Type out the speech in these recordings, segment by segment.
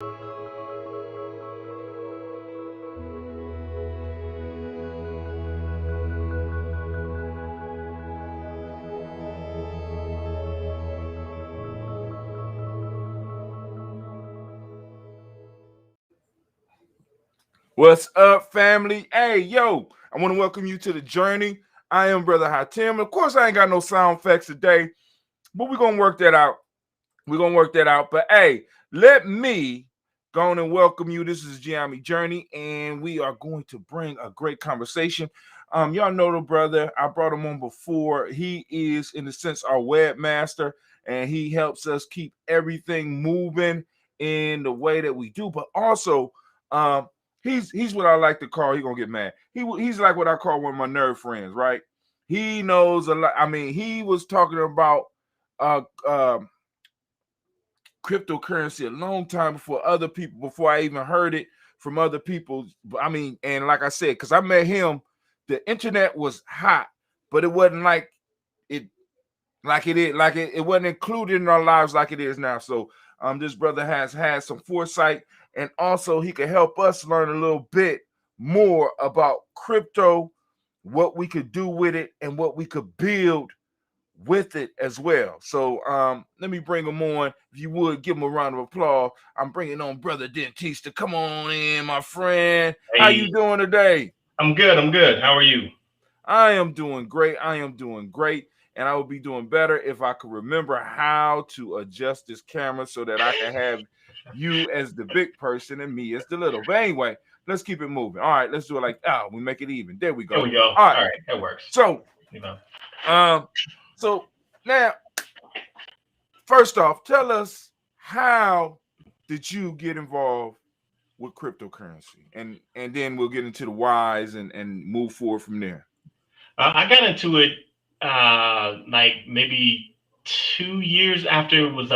What's up, family? Hey, yo, I want to welcome you to the journey. I am Brother Hatim. Of course, I ain't got no sound effects today, but we're going to work that out. But hey, let me go on and welcome you. This is Gye-Nyame Journey, and we are going to bring a great conversation. Y'all know the brother. I brought him on before. He is, in a sense, our webmaster, and he helps us keep everything moving in the way that we do. But also, he's what I like to call. He's gonna get mad. He's like what I call one of my nerd friends, right? He knows a lot. I mean, he was talking about cryptocurrency a long time before I even heard it from other people. I mean, and like I said, because I met him, the internet was hot, but it wasn't like it wasn't included in our lives like it is now. So this brother has had some foresight, and also he could help us learn a little bit more about crypto, what we could do with it, and what we could build with it as well. So let me bring him on. If you would give him a round of applause. I'm bringing on Brother Dentista. Come on in, my friend. Hey, how you doing today? I'm good. How are you? I am doing great. And I would be doing better if I could remember how to adjust this camera so that I can have you as the big person and me as the little. But anyway, let's keep it moving. All right, let's do it like we make it even. There we go. There we go. All right, that works. So, so now, first off, tell us, how did you get involved with cryptocurrency, and then we'll get into the whys and move forward from there. I got into it like maybe 2 years after it was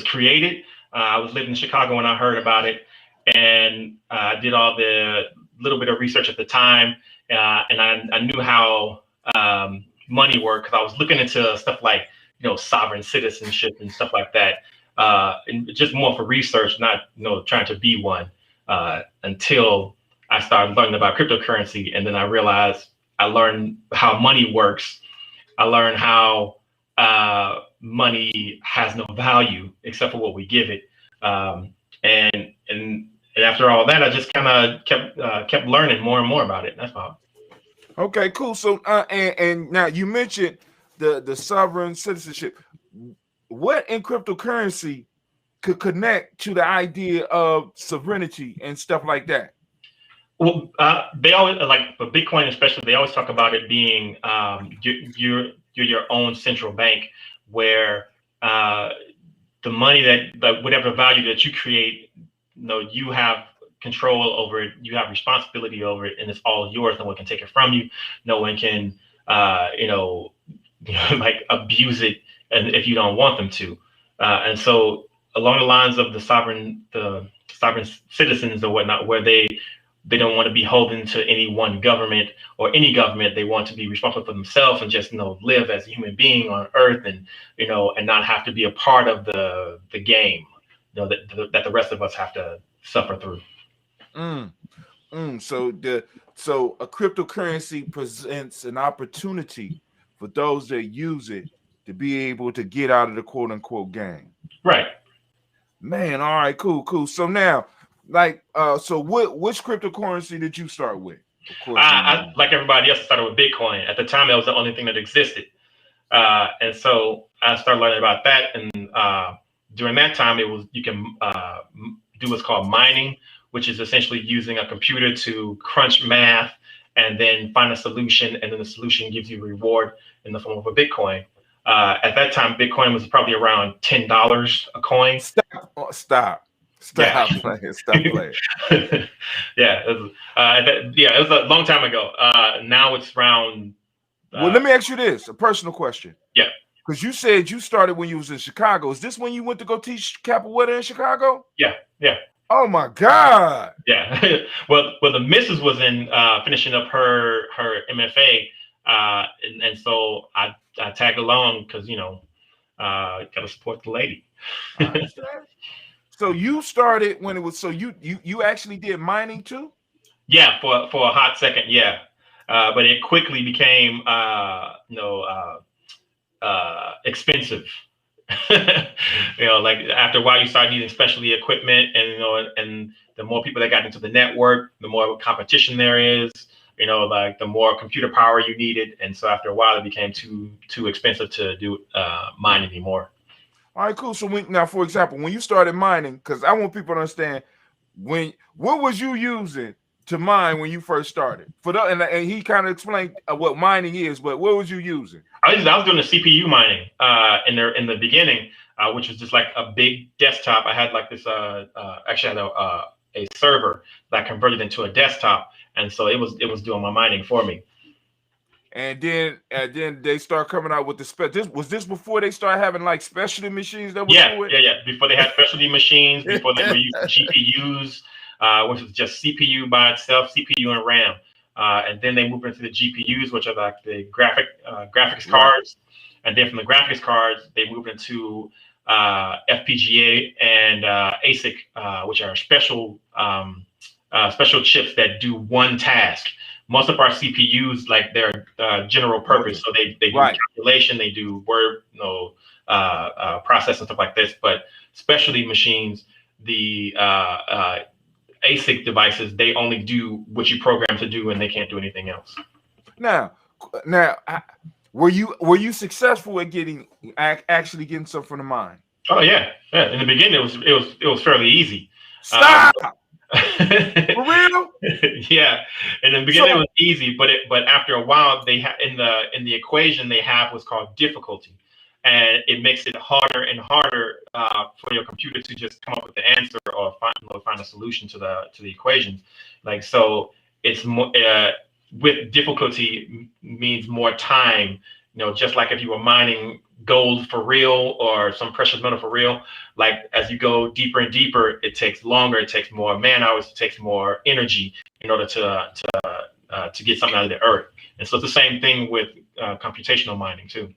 created. I was living in Chicago when I heard about it, and I did all the little bit of research at the time, and I knew how money worked, because I was looking into stuff like sovereign citizenship and stuff like that, and just more for research, not trying to be one, until I started learning about cryptocurrency. And then I realized I learned how money works. I learned how money has no value except for what we give it. And after all that, I just kind of kept learning more and more about it. That's all. Okay, cool. So and now you mentioned the sovereign citizenship. What in cryptocurrency could connect to the idea of sovereignty and stuff like that? Well, they always, like for Bitcoin especially, they always talk about it being you're your own central bank, where the money that whatever value that you create, you have control over it, you have responsibility over it, and it's all yours. No one can take it from you. No one can like abuse it, and if you don't want them to. And so along the lines of the sovereign citizens or whatnot, where they don't want to be beholden to any one government or any government. They want to be responsible for themselves and just live as a human being on Earth, and and not have to be a part of the game that the rest of us have to suffer through. So a cryptocurrency presents an opportunity for those that use it to be able to get out of the quote unquote game. Right. Man, all right, cool. So now, which cryptocurrency did you start with? Of course, I like everybody else, started with Bitcoin. At the time, that was the only thing that existed, and so I started learning about that. And during that time, you can do what's called mining, which is essentially using a computer to crunch math and then find a solution, and then the solution gives you a reward in the form of a Bitcoin. At that time, Bitcoin was probably around $10 a coin. Stop playing. Yeah, it was a long time ago. Now it's around. Well, let me ask you this, a personal question. Yeah. Because you said you started when you was in Chicago. Is this when you went to go teach capoeira in Chicago? Yeah. Oh my God. Yeah. well, the missus was in finishing up her MFA, and so I tagged along because gotta support the lady. So you started when it was so you actually did mining too? Yeah, for a hot second, yeah. But it quickly became expensive. Like after a while, you start needing specialty equipment, and and the more people that got into the network, the more competition there is. Like the more computer power you needed, and so after a while, it became too expensive to do mine anymore. All right, cool. So now, for example, when you started mining, because I want people to understand what was you using to mine when you first started? And he kind of explained what mining is, but what was you using? I was doing the CPU mining in the beginning, which was just like a big desktop. I had like this actually I had a server that I converted into a desktop, and so it was doing my mining for me. And then they start coming out with this before they start having like specialty machines that would do it? Yeah. Before they had specialty machines, before they were using GPUs, which was just CPU by itself, CPU and RAM. And then they moved into the GPUs, which are like the graphics cards. And then from the graphics cards, they moved into FPGA and ASIC, which are special chips that do one task. Most of our CPUs, like they're general purpose, so they do calculation, they do word, process and stuff like this. But specialty machines, the ASIC devices, they only do what you program to do, and they can't do anything else. Now, were you successful at actually getting stuff from the mine? Oh yeah. In the beginning, it was fairly easy. Stop. For real? Yeah. In the beginning, it was easy, but after a while, they in the equation they have what's called difficulty, and it makes it harder and harder for your computer to just come up with the answer or find a solution to the equations. Like, so it's more with difficulty means more time. Just like if you were mining gold for real or some precious metal for real, like as you go deeper and deeper, it takes longer, it takes more man hours, it takes more energy in order to get something out of the earth. And so it's the same thing with computational mining too.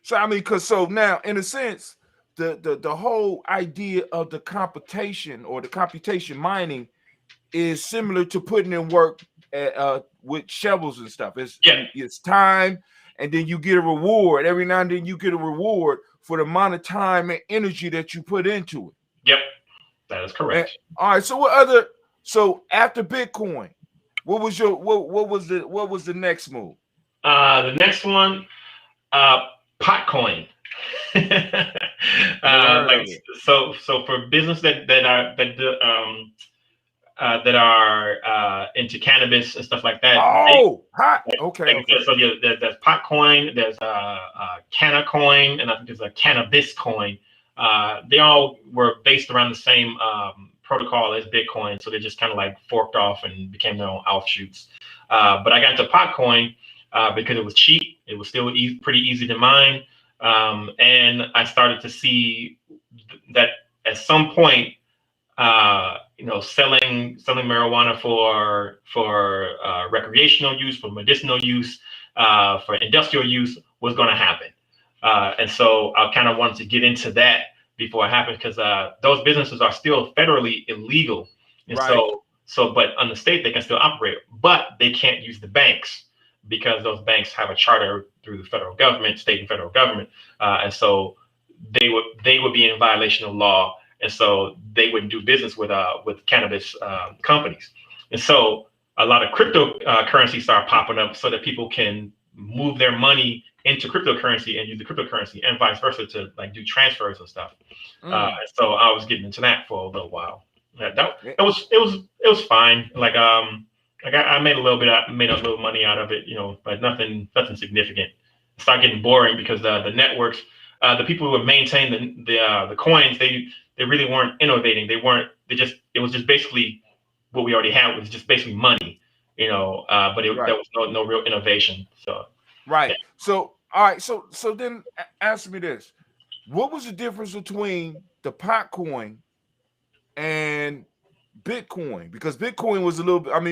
So I mean, so now in a sense, the whole idea of the computation or the computation mining is similar to putting in work with shovels and stuff. It's time. And then you get a reward. Every now and then you get a reward for the amount of time and energy that you put into it. Yep, that is correct. All right. So after Bitcoin, what was the next move? The next one, Potcoin. So for business that are into cannabis and stuff like that. Okay. So there's Potcoin, there's Cannacoin, and I think there's a Cannabis coin. They all were based around the same protocol as Bitcoin, so they just kind of like forked off and became their own offshoots. But I got into Potcoin because it was cheap. It was still pretty easy to mine, and I started to see that at some point, selling marijuana for recreational use, for medicinal use, for industrial use was going to happen. And so I kind of wanted to get into that before it happened, because those businesses are still federally illegal. And but on the state, they can still operate, but they can't use the banks because those banks have a charter through the federal government, state and federal government. And so they would be in violation of law. And so they wouldn't do business with cannabis companies. And so a lot of cryptocurrency started popping up so that people can move their money into cryptocurrency and use the cryptocurrency, and vice versa, to like do transfers and stuff. So I was getting into that for a little while. It was fine. Like I made a little money out of it, but nothing significant. It started getting boring because the networks, the people who would maintain the coins, they really weren't innovating. It was just basically what we already had, was just basically money, there was no real innovation. So yeah. So all right, so then answer me this: what was the difference between the Potcoin and Bitcoin? Because Bitcoin was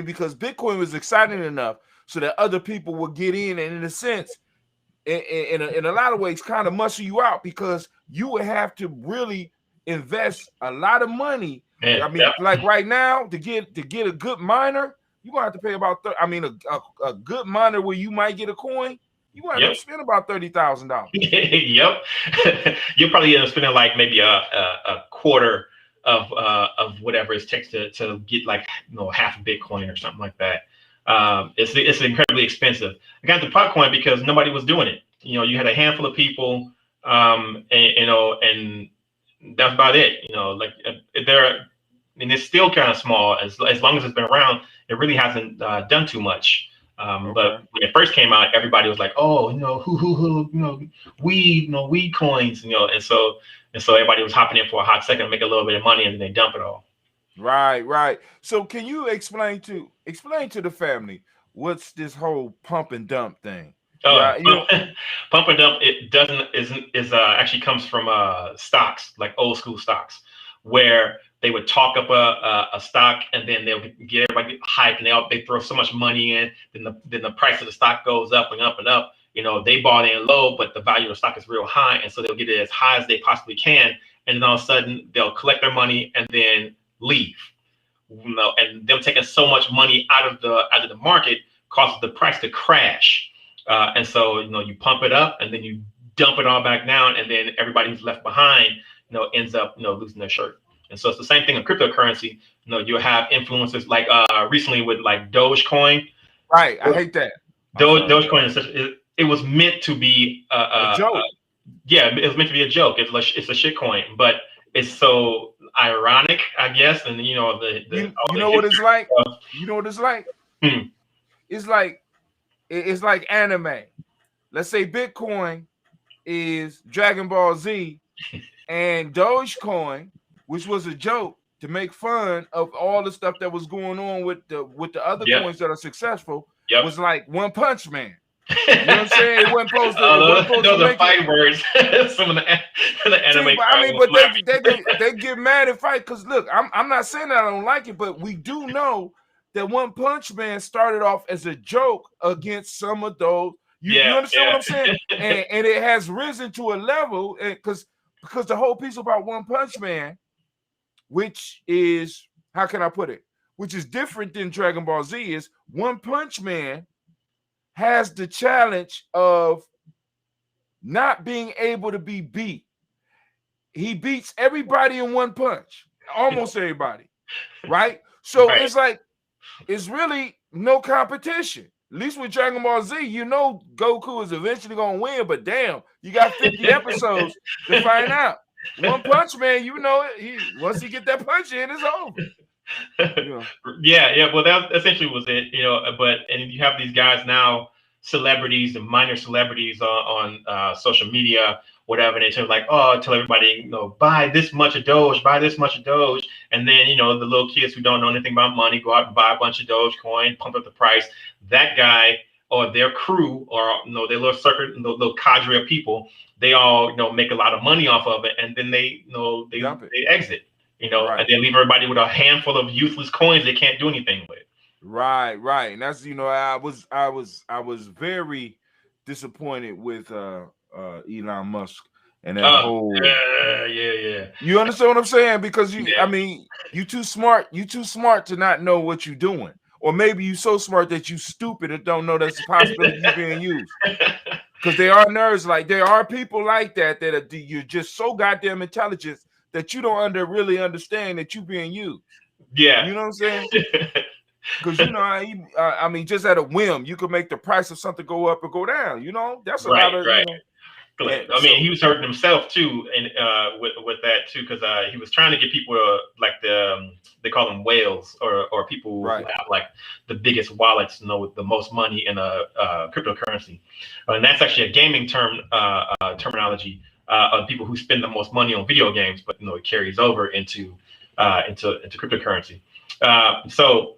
because Bitcoin was exciting enough so that other people would get in, and in a sense, in a lot of ways, kind of muscle you out, because you would have to really invest a lot of money. Man, I mean, like right now, to get a good miner, you're gonna have to pay about a good miner where you might get a coin, you're gonna have to spend about $30,000. Yep. You'll probably end up spending like maybe a quarter of whatever it takes to get like half a Bitcoin or something like that. It's incredibly expensive. I got the Potcoin because nobody was doing it. You had a handful of people, and that's about it. Like and it's still kind of small. As long as it's been around, it really hasn't done too much. But when it first came out, everybody was like, "Oh, weed coins," and so everybody was hopping in for a hot second, make a little bit of money, and then they dump it all. Right. So can you explain to the family what's this whole pump and dump thing? Yeah, pump and dump. It actually comes from stocks, like old school stocks, where they would talk up a stock and then they'll get everybody hyped and they throw so much money in, then the price of the stock goes up and up and up. They bought in low, but the value of the stock is real high, and so they'll get it as high as they possibly can, and then all of a sudden they'll collect their money and then leave. And them taking so much money out of the market causes the price to crash. And so, you pump it up and then you dump it all back down, and then everybody who's left behind, ends up, losing their shirt. And so it's the same thing in cryptocurrency. You'll have influencers like recently with like Dogecoin. Right. I hate that. Dogecoin is it was meant to be a joke. Yeah, it was meant to be a joke. It's a shit coin, but it's so ironic, I guess. And you know what it's like? You know what it's like? It's like anime. Let's say Bitcoin is Dragon Ball Z, and Dogecoin, which was a joke to make fun of all the stuff that was going on with the other coins that are successful, was like One Punch Man. You know what I'm saying? It wasn't supposed to. Those are fight words. Some of the anime. See, I mean, but they get mad and fight because look, I'm not saying that I don't like it, but we do know that One Punch Man started off as a joke against some of those. You understand what I'm saying? And it has risen to a level because the whole piece about One Punch Man, which is, how can I put it? Which is different than Dragon Ball Z, is One Punch Man has the challenge of not being able to be beat. He beats everybody in one punch, almost everybody, right? So it's like, it's really no competition. At least with Dragon Ball Z, Goku is eventually going to win, but damn, you got 50 episodes to find out. One Punch Man, once he get that punch in, it's over. Yeah. Well, that essentially was it, and you have these guys now, celebrities and minor celebrities on social media, whatever, and they tell everybody, buy this much of Doge, and then the little kids who don't know anything about money go out and buy a bunch of Dogecoin, pump up the price. That guy or their crew or their little circuit, little cadre of people, they all make a lot of money off of it, and then they exit, and they leave everybody with a handful of useless coins they can't do anything with. Right, and that's I was very disappointed with Elon Musk and that whole yeah. You understand what I'm saying? Because I mean, you too smart to not know what you're doing, or maybe you so smart that you stupid and don't know that's a possibility you're being used. Because there are nerds there are people like that you're just so goddamn intelligent that you don't really understand that you're being used. Yeah, you know what I'm saying? Because I mean, just at a whim, you could make the price of something go up or go down. That's a lot of I mean, he was hurting himself too, and with that too, because he was trying to get people like they call them whales or people who have like the biggest wallets, with the most money in a cryptocurrency, and that's actually a gaming terminology of people who spend the most money on video games, but it carries over into cryptocurrency. So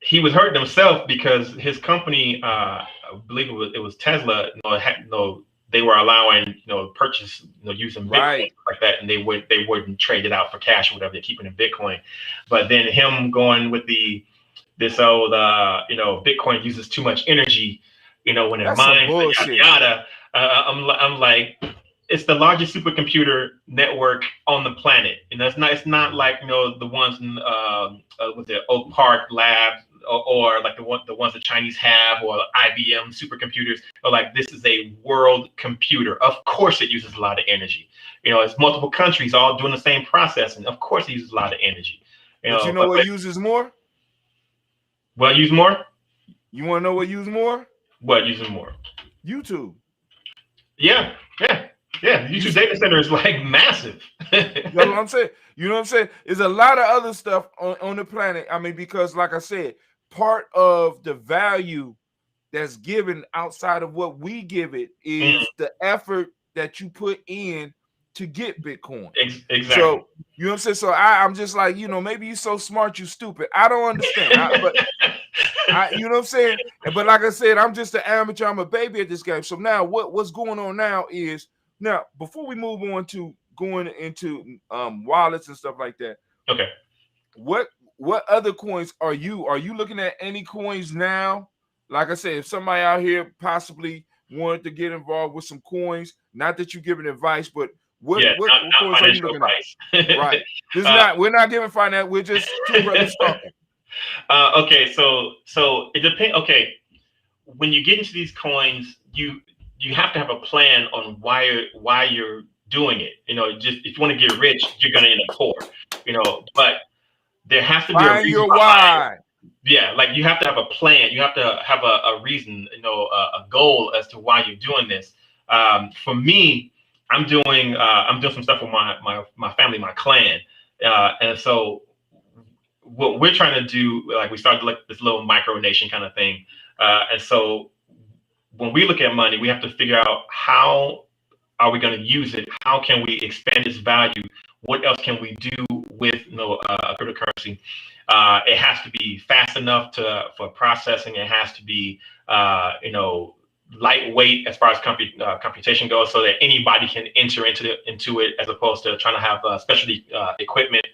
he was hurting himself because his company, I believe it was Tesla, they were allowing purchase using Bitcoin like that, and they wouldn't trade it out for cash or whatever. They keep it in Bitcoin. But then him going with this old Bitcoin uses too much energy, when it mines, yada. I'm like, it's the largest supercomputer network on the planet, and it's not like, you know, the ones in with the Oak Park Lab, or like the ones the Chinese have, or IBM supercomputers. Or like, this is a world computer. Of course, it uses a lot of energy. You know, it's multiple countries all doing the same processing. Of course, it uses a lot of energy. But you know what uses more? What use more? You want to know what uses more? What uses more? YouTube. Yeah. The YouTube data center is like massive. You know what I'm saying? You know what I'm saying? There's a lot of other stuff on the planet. I mean, because like I said, part of the value that's given outside of what we give it is the effort that you put in to get Bitcoin. Exactly. So, you know what I'm saying? So I'm just like, you know, maybe you're so smart, you stupid. I don't understand. You know what I'm saying? But like I said, I'm just an amateur. I'm a baby at this game. So now what's going on now is, now before we move on to going into wallets and stuff like that. Okay. What other coins are you looking at? Any coins now? Like I said, if somebody out here possibly wanted to get involved with some coins, not that you're giving advice, but what coins are you looking at? Right. This is we're not giving finance. We're just two brothers talking. Okay, so it depends. Okay, when you get into these coins, you have to have a plan on why you're doing it. You know, just if you want to get rich, you're gonna end up poor. You know, but there has to be a reason why. Yeah, like you have to have a plan. You have to have a reason. You know, a goal as to why you're doing this. For me, I'm doing some stuff with my family, my clan, and so what we're trying to do, like we started like this little micronation kind of thing, and so when we look at money, we have to figure out how are we going to use it? How can we expand its value? What else can we do with cryptocurrency? It has to be fast enough for processing. It has to be lightweight as far as computation goes, so that anybody can enter into it, as opposed to trying to have specialty equipment.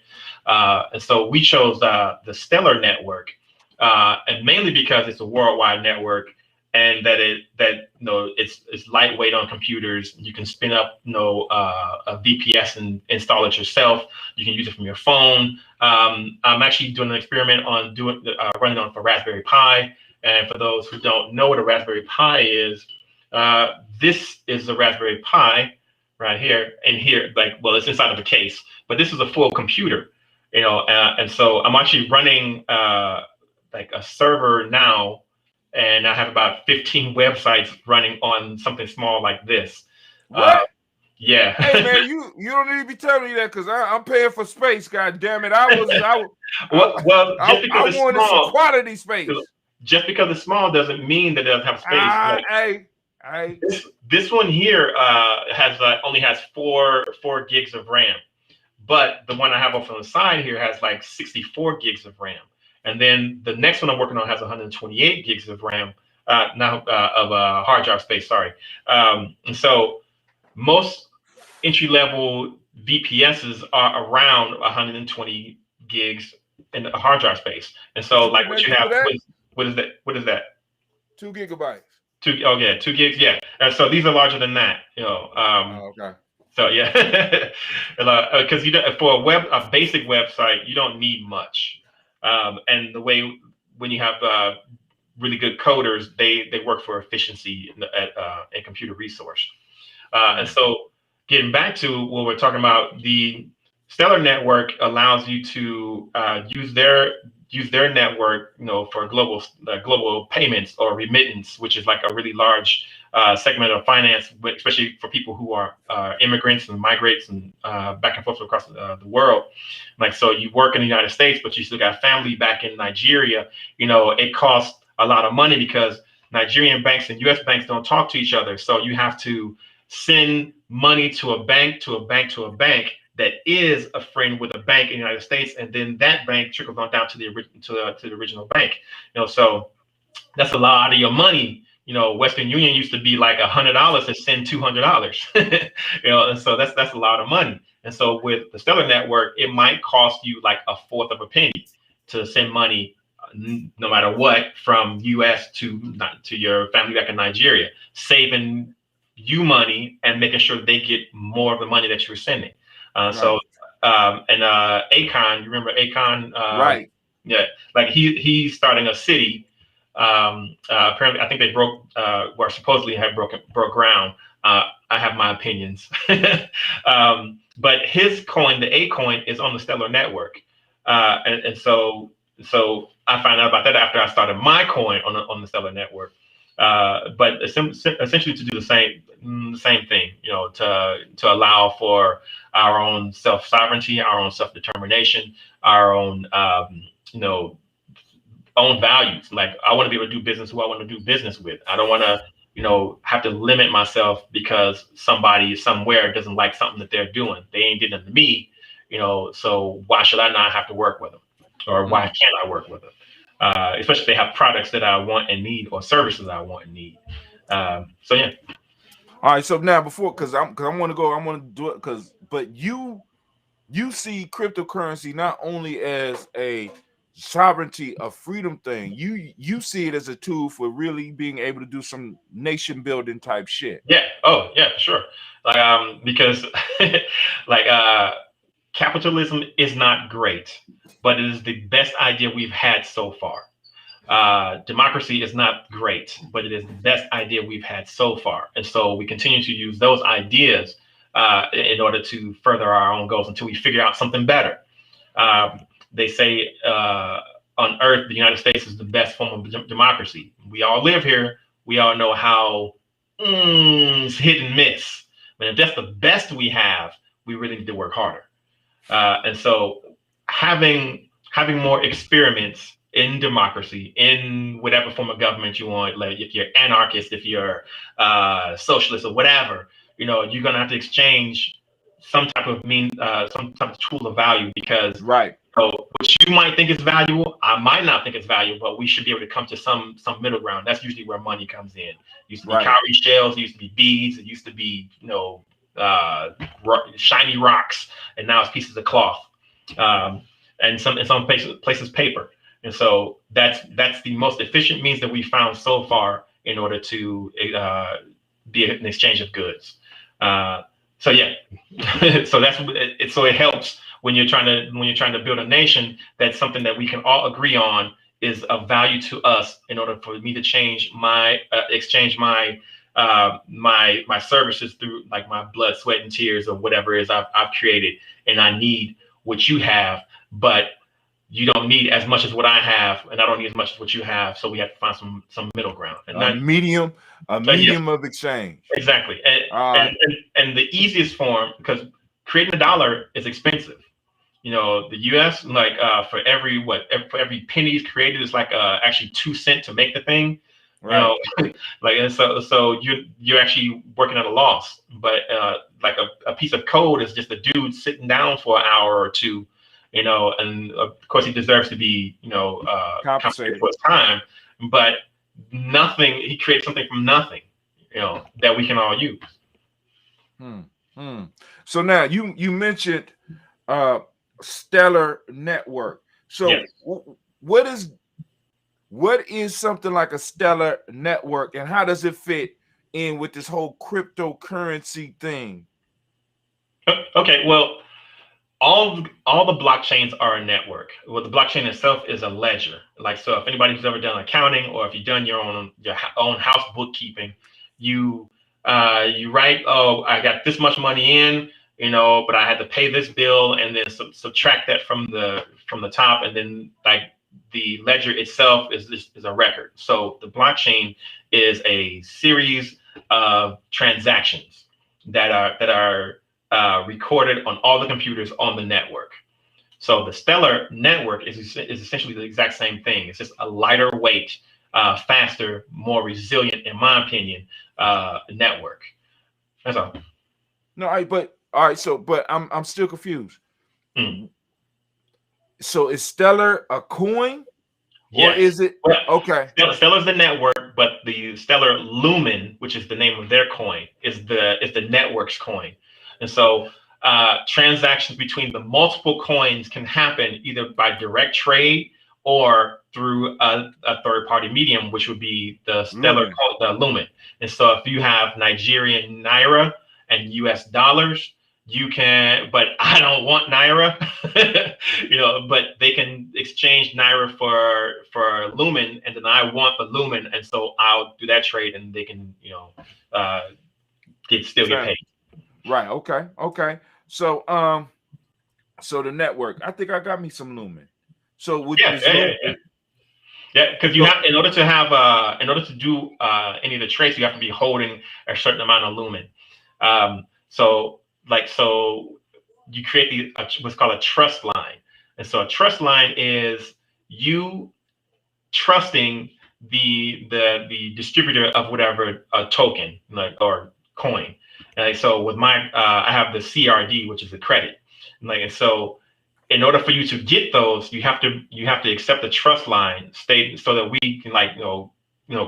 And so we chose the Stellar network, and mainly because it's a worldwide network, and that it's lightweight on computers. You can spin up a VPS and install it yourself. You can use it from your phone. I'm actually doing an experiment on running on for Raspberry Pi. And for those who don't know what a Raspberry Pi is, this is the Raspberry Pi right here. And here, it's inside of a case, but this is a full computer, and so I'm actually running like a server now, and I have about 15 websites running on something small like this. What? Yeah. Hey man, you don't need to be telling me that, because I'm paying for space. God damn it! I wanted some quality space. Just because it's small doesn't mean that it doesn't have space. This one here only has four gigs of RAM, but the one I have off on the side here has like 64 gigs of RAM, and then the next one I'm working on has 128 gigs of RAM of hard drive space. Sorry, and so most entry-level VPSs are around 120 gigs in a hard drive space, and so like what you have. What is that? 2 gigabytes. 2 gigs. Yeah. So these are larger than that. Okay. So yeah, because for a basic website, you don't need much. And the way when you have really good coders, they work for efficiency and computer resource. And so getting back to what we're talking about, the Stellar network allows you to use their network, for global payments or remittance, which is like a really large segment of finance, especially for people who are immigrants and migrants and back and forth across the world. Like, so you work in the United States, but you still got family back in Nigeria. It costs a lot of money because Nigerian banks and U.S. banks don't talk to each other. So you have to send money to a bank, to a bank, to a bank that is a friend with a bank in the United States, and then that bank trickles on down to the original bank. So that's a lot of your money. Western Union used to be like $100 to send $200. And so that's a lot of money. And so with the Stellar network, it might cost you like a fourth of a penny to send money, no matter what, from U.S. to your family back in Nigeria, saving you money and making sure they get more of the money that you're sending. Right. And Akon, you remember Akon? Right. Yeah, like he's starting a city. Apparently, I think they or supposedly have broke ground. I have my opinions, but his coin, the A coin, is on the Stellar network, and so I found out about that after I started my coin on the Stellar network. But essentially to do the same thing, to allow for our own self sovereignty, our own self determination, our own you know own values. Like I want to be able to do business who I want to do business with. I don't want to, have to limit myself because somebody somewhere doesn't like something that they're doing. They ain't did it to me, so why should I not have to work with them? Or why can't I work with them? Especially if they have products that I want and need or services I want and need. So yeah. All right. So now because I want to do it but you see cryptocurrency not only as a sovereignty of freedom thing, you see it as a tool for really being able to do some nation building type shit. Yeah. Oh yeah, for sure. Like because like capitalism is not great, but it is the best idea we've had so far. Democracy is not great, but it is the best idea we've had so far. And so we continue to use those ideas in order to further our own goals until we figure out something better. They say on Earth, the United States is the best form of democracy. We all live here. We all know how it's hit and miss. But if that's the best we have, we really need to work harder. And so having more experiments in democracy, in whatever form of government you want, like if you're anarchist, if you're socialist or whatever, you're gonna have to exchange some type of tool of value because right. What you might think is valuable, I might not think it's valuable, but we should be able to come to some middle ground. That's usually where money comes in. It used to be cowrie shells, it used to be beads, it used to be shiny rocks, and now it's pieces of cloth, and in some places paper. And so that's the most efficient means that we found so far in order to be an exchange of goods. So yeah, so it helps when you're trying to build a nation. That's something that we can all agree on is of value to us in order for me to exchange my my services through like my blood, sweat, and tears or whatever it is I've created, and I need what you have, but you don't need as much as what I have, and I don't need as much as what you have. So we have to find some middle ground. And a medium of exchange. Exactly. And the easiest form, because creating a dollar is expensive. The U.S. like for every penny is created is like actually 2 cents to make the thing. Right. Like and so you're actually working at a loss. But like a piece of code is just a dude sitting down for an hour or two. And of course he deserves to be, compensated for his time, but he created something from nothing, that we can all use. So now you mentioned Stellar Network. So yes. What is something like a Stellar Network, and how does it fit in with this whole cryptocurrency thing? Okay, well, all the blockchains are a network. Well, the blockchain itself is a ledger. Like, so if anybody who's ever done accounting, or if you've done your own house bookkeeping, you write, oh, I got this much money in, but I had to pay this bill, and then subtract that from the top, and then like the ledger itself is a record. So the blockchain is a series of transactions that are recorded on all the computers on the network. So the Stellar network is essentially the exact same thing. It's just a lighter weight, faster, more resilient, in my opinion, network. That's all. No, all right. So, but I'm still confused. So is Stellar a coin? Yes. Or is it okay? Stellar's the network, but the Stellar Lumen, which is the name of their coin, is the network's coin. And so transactions between the multiple coins can happen either by direct trade or through a third-party medium, which would be the stellar called the Lumen. And so if you have Nigerian Naira and US dollars, you can, but I don't want Naira, but they can exchange Naira for Lumen, and then I want the Lumen, and so I'll do that trade, and they can, still get paid. Right. Okay. So, so the network, I think I got me some Lumen. So because you have, in order to do any of the trades, you have to be holding a certain amount of Lumen. So you create what's called a trust line. And so a trust line is you trusting the distributor of whatever token, or coin. So with my I have the CRD, which is the credit. And so in order for you to get those, you have to accept the trust line state so that we can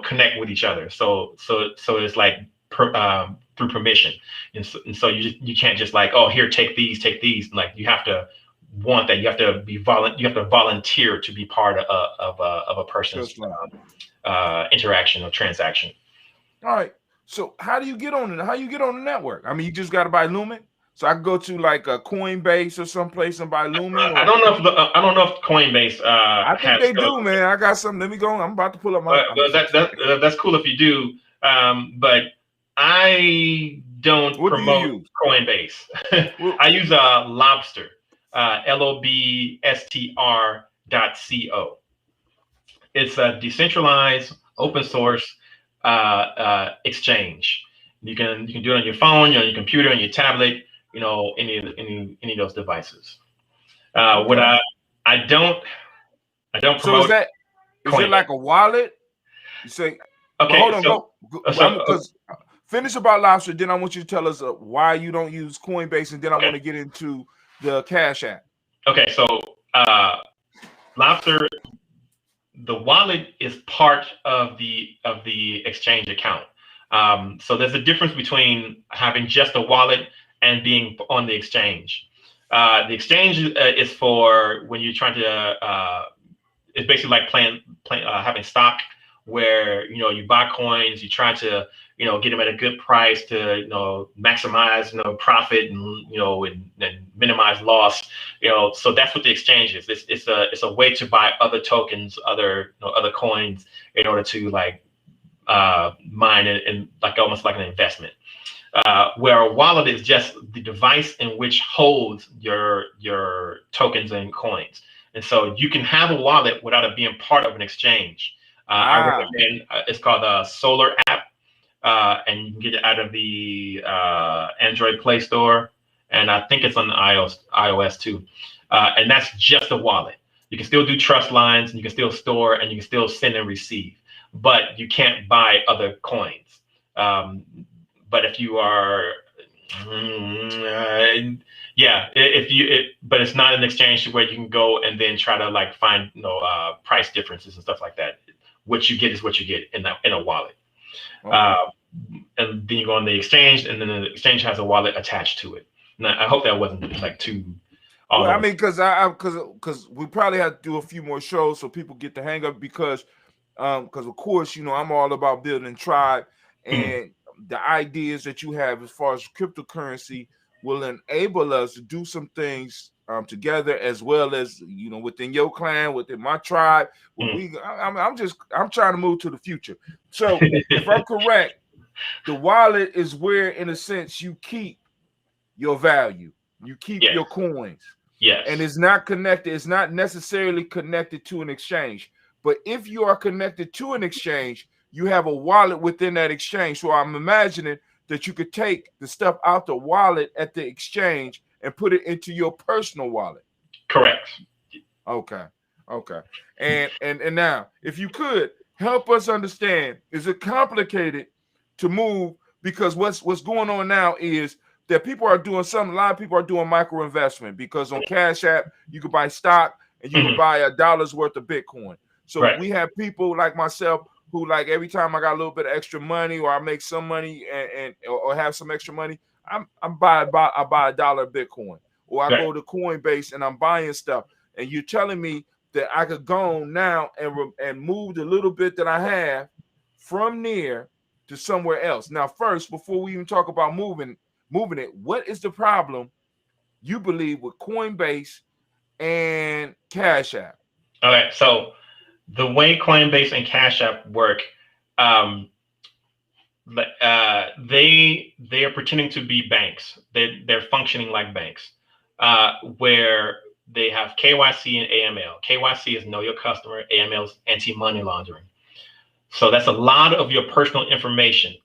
connect with each other. So it's like through permission, and so you can't just here, take these. Like, you have to want that. You have to you have to volunteer to be part of a person's interaction or transaction. All right. So how do you get on it? How you get on the network? I mean, you just got to buy Lumen. So I can go to like a Coinbase or someplace and buy Lumen. I don't know if Coinbase. I think they do, man. I got something. Let me go. I'm about to pull up my. That's cool if you do. But I don't promote Coinbase. I use Lobster, LOBSTR.co. It's a decentralized, open source exchange. You can do it on your phone, on your computer, on your tablet. Any of those devices. What I don't promote. So is it like a wallet? You say, okay. Hold on, because finish about Lobster. Then I want you to tell us why you don't use Coinbase, and then I want to get into the Cash App. Okay, so Lobster, the wallet is part of the exchange account. So there's a difference between having just a wallet and being on the exchange. The exchange is for when you're trying to. It's basically like having stock, where you buy coins, you try to get them at a good price to maximize profit and minimize loss. So that's what the exchange is. It's a way to buy other tokens, other coins, in order to mine and almost like an investment. Where a wallet is just the device in which holds your tokens and coins. And so you can have a wallet without it being part of an exchange. I recommend, it's called a Solar app, and you can get it out of the Android Play Store, and I think it's on the iOS too. And that's just a wallet. You can still do trust lines, and you can still store, and you can still send and receive, but you can't buy other coins. But if you are, but it's not an exchange where you can go and then try to find price differences and stuff like that. What you get is what you get in a wallet. Okay. And then you go on the exchange, and then the exchange has a wallet attached to it. Now, I hope that wasn't too. Well, I mean, because we probably have to do a few more shows so people get the hang of it, because of course, I'm all about building tribe, and the ideas that you have as far as cryptocurrency will enable us to do some things together, as well as within your clan, within my tribe. I'm trying to move to the future. So if I'm correct, the wallet is where, in a sense, you keep your value, you keep your coins. Yes. And it's not connected. It's not necessarily connected to an exchange. But if you are connected to an exchange, you have a wallet within that exchange. So I'm imagining that you could take the stuff out the wallet at the exchange and put it into your personal wallet. Correct. Okay. And now, if you could help us understand, is it complicated to move? Because what's going on now is that a lot of people are doing micro investment, because on Cash App, you can buy stock and you can buy $1 worth of Bitcoin. So we have people like myself who, every time I got a little bit of extra money, or I make some money or have some extra money, I buy $1 Bitcoin, or I go to Coinbase and I'm buying stuff. And you're telling me that I could go on now and move the little bit that I have from near to somewhere else. Now, first, before we even talk about moving it, what is the problem you believe with Coinbase and Cash App? Okay, so the way Coinbase and Cash App work, they are pretending to be banks. They're functioning like banks, where they have KYC and AML. KYC is know your customer. AML is anti-money laundering. So that's a lot of your personal information.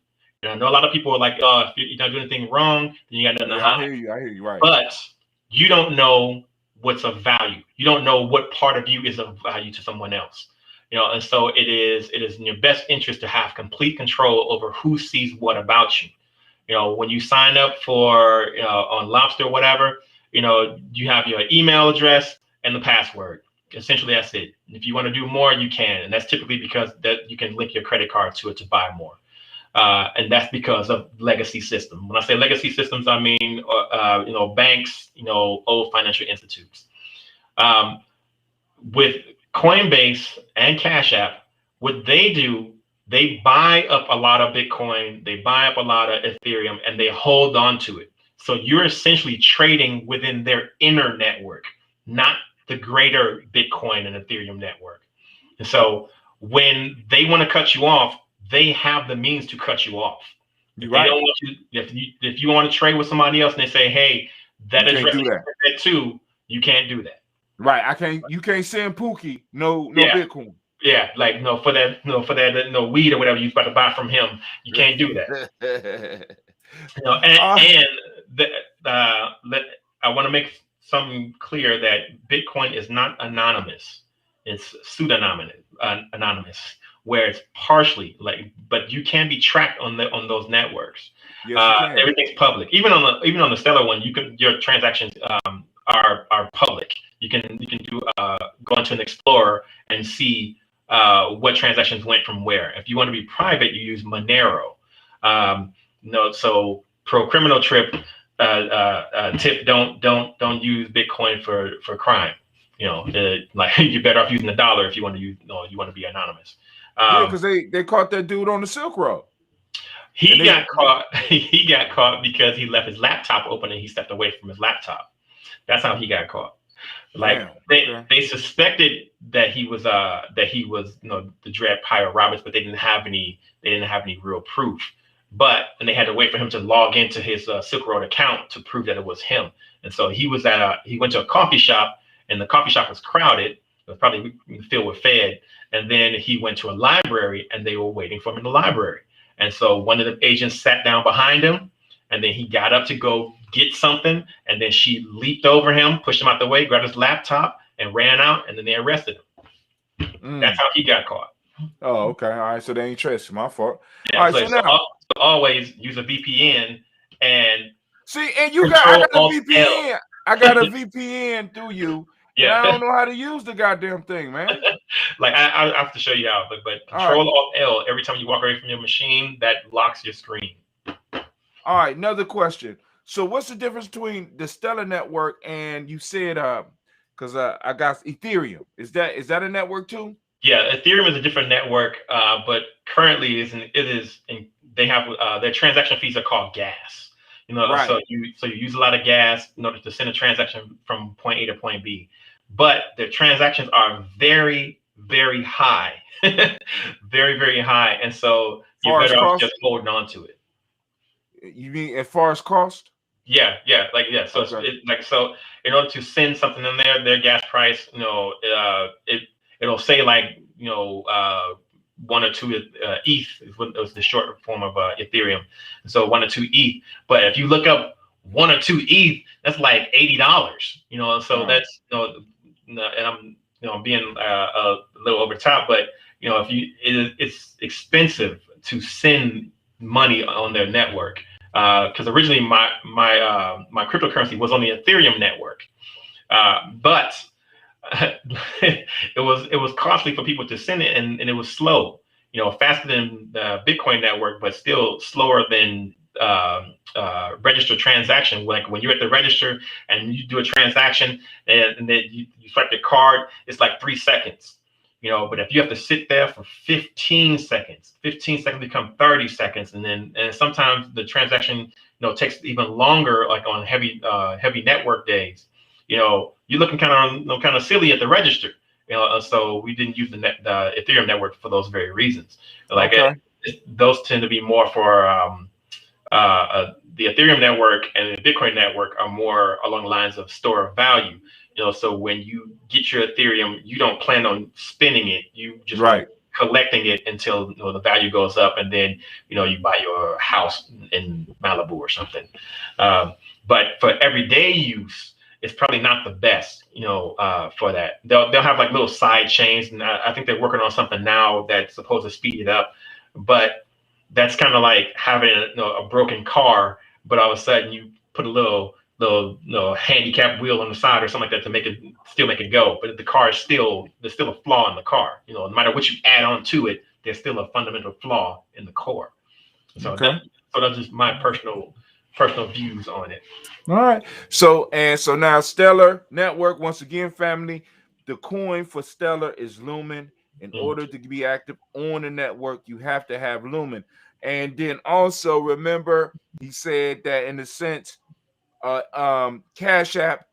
And I know a lot of people are like, oh, if you're not doing anything wrong, then you got nothing to hide. I hear you, right. But you don't know what's of value. You don't know what part of you is of value to someone else. And so it is in your best interest to have complete control over who sees what about you. When you sign up for on Lobster or whatever, you have your email address and the password. Essentially, that's it. If you want to do more, you can, and that's typically because that you can link your credit card to it to buy more, and that's because of legacy system. When I say legacy systems, I mean banks, old financial institutes. With Coinbase and Cash App, what they do, they buy up a lot of Bitcoin, they buy up a lot of Ethereum, and they hold on to it. So you're essentially trading within their inner network, not the greater Bitcoin and Ethereum network. And so when they want to cut you off, they have the means to cut you off. If they don't want you, if you want to trade with somebody else and they say, hey, that is that too, you can't do that. Right. You can't send Pookie no Bitcoin. Yeah, like for that weed or whatever you're about to buy from him, you can't do that. I want to make something clear that Bitcoin is not anonymous; it's pseudonymous, anonymous, where it's partially but you can be tracked on those networks. Yes, everything's public, even on the Stellar one. Your transactions are public. You can do go into an Explorer and see what transactions went from where. If you want to be private, you use Monero. So pro criminal tip, don't use Bitcoin for crime. You're better off using the dollar if you want to use. You want to be anonymous. Because they caught that dude on the Silk Road. He got caught because he left his laptop open and he stepped away from his laptop. That's how he got caught. They suspected that he was the Dread Pirate Roberts, but they didn't have any real proof. And they had to wait for him to log into his Silk Road account to prove that it was him. And so he went to a coffee shop, and the coffee shop was crowded. It was probably filled with Fed. And then he went to a library, and they were waiting for him in the library. And so one of the agents sat down behind him, and then he got up to go get something, and then she leaped over him, pushed him out the way, grabbed his laptop, and ran out, and then they arrested him. That's how he got caught. Oh, okay. All right, so they ain't trust you. My fault. Yeah, all right, so now always use a VPN and see, and I got a VPN. I got a VPN through you. Yeah, I don't know how to use the goddamn thing, man. I have to show you how, but Control-Alt-L every time you walk away from your machine, that locks your screen. All right, another question. So what's the difference between the Stellar network and you said because I got Ethereum? Is that a network too? Yeah, Ethereum is a different network, but currently they have their transaction fees are called gas. Right. So you use a lot of gas in order to send a transaction from point A to point B, but their transactions are very, very high, very, very high, and so you're better off just holding on to it. You mean as far as cost? Yeah. So okay. So in order to send something in there, their gas price, it'll say 1 or 2 ETH was the short form of Ethereum. So 1 or 2 ETH. But if you look up 1 or 2 ETH, that's like $80. So that's and I'm being a little over the top, but it's expensive to send money on their network. Because originally my cryptocurrency was on the Ethereum network, but it was costly for people to send it, and it was slow. Faster than the Bitcoin network, but still slower than register transaction. Like when you're at the register and you do a transaction and then you swipe your card, it's like 3 seconds. But if you have to sit there for 15 seconds, 15 seconds become 30 seconds. And sometimes the transaction, takes even longer, like on heavy network days. You're looking kind of silly at the register. So we didn't use the Ethereum network for those very reasons. Like those tend to be more for the Ethereum network, and the Bitcoin network are more along the lines of store of value. So when you get your Ethereum, you don't plan on spending it. You just collecting it until the value goes up, and then you buy your house in Malibu or something. But for everyday use, it's probably not the best, for that. They'll have like little side chains, and I think they're working on something now that's supposed to speed it up. But that's kind of like having a broken car, but all of a sudden you put a little handicap wheel on the side or something like that to make it go. But the car is there's still a flaw in the car. No matter what you add on to it, there's still a fundamental flaw in the core. So that's just my personal views on it. All right. So now Stellar Network, once again, family, the coin for Stellar is Lumen. In order to be active on the network, you have to have Lumen. And then also remember, he said that in a sense, Cash App,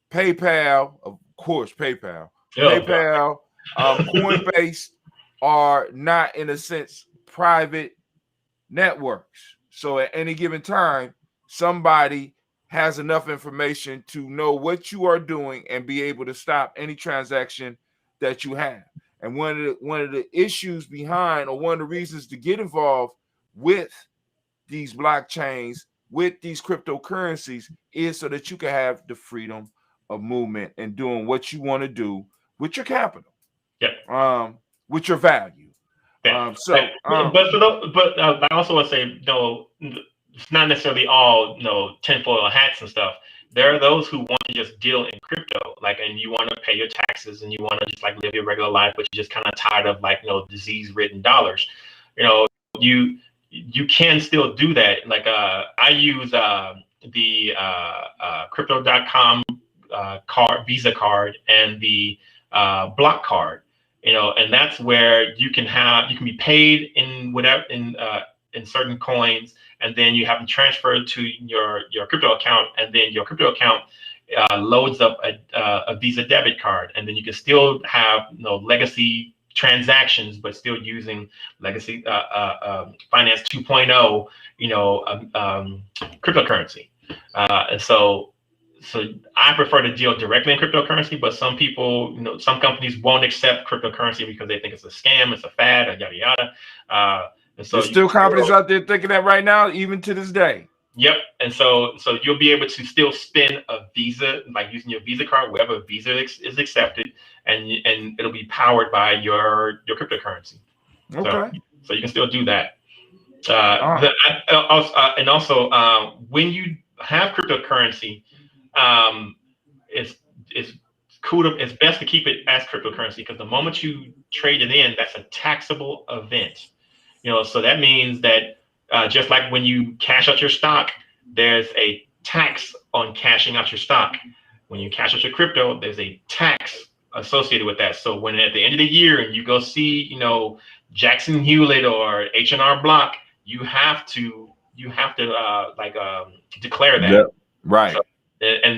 PayPal, of course, PayPal, Coinbase are not, in a sense, private networks. So at any given time, somebody has enough information to know what you are doing and be able to stop any transaction that you have. And one of the issues behind, or one of the reasons to get involved with these blockchains, with these cryptocurrencies, is so that you can have the freedom of movement and doing what you want to do with your capital, with your value. But I also want to say, it's not necessarily all tinfoil hats and stuff. There are those who want to just deal in crypto, and you want to pay your taxes and you want to just like live your regular life, but you're just kind of tired of disease-ridden dollars. You can still do that. Like I use the crypto.com Visa card and the block card. And that's where you can be paid in whatever in certain coins, and then you have them transferred to your crypto account, and then your crypto account loads up a Visa debit card, and then you can still have legacy transactions, but still using legacy finance 2.0, cryptocurrency. And so I prefer to deal directly in cryptocurrency, but some people, some companies won't accept cryptocurrency because they think it's a scam, it's a fad, or yada yada. And so there's still companies out there thinking that right now, even to this day. Yep. And so you'll be able to still spend a Visa, like using your Visa card, wherever Visa is accepted, and it'll be powered by your cryptocurrency. Okay. So you can still do that. Also, when you have cryptocurrency, it's best to keep it as cryptocurrency, because the moment you trade it in, that's a taxable event. So that means that just like when you cash out your stock, there's a tax on cashing out your stock. When you cash out your crypto, there's a tax associated with that. So when at the end of the year and you go see, Jackson Hewlett or H&R Block, you have to declare that. Yep. Right.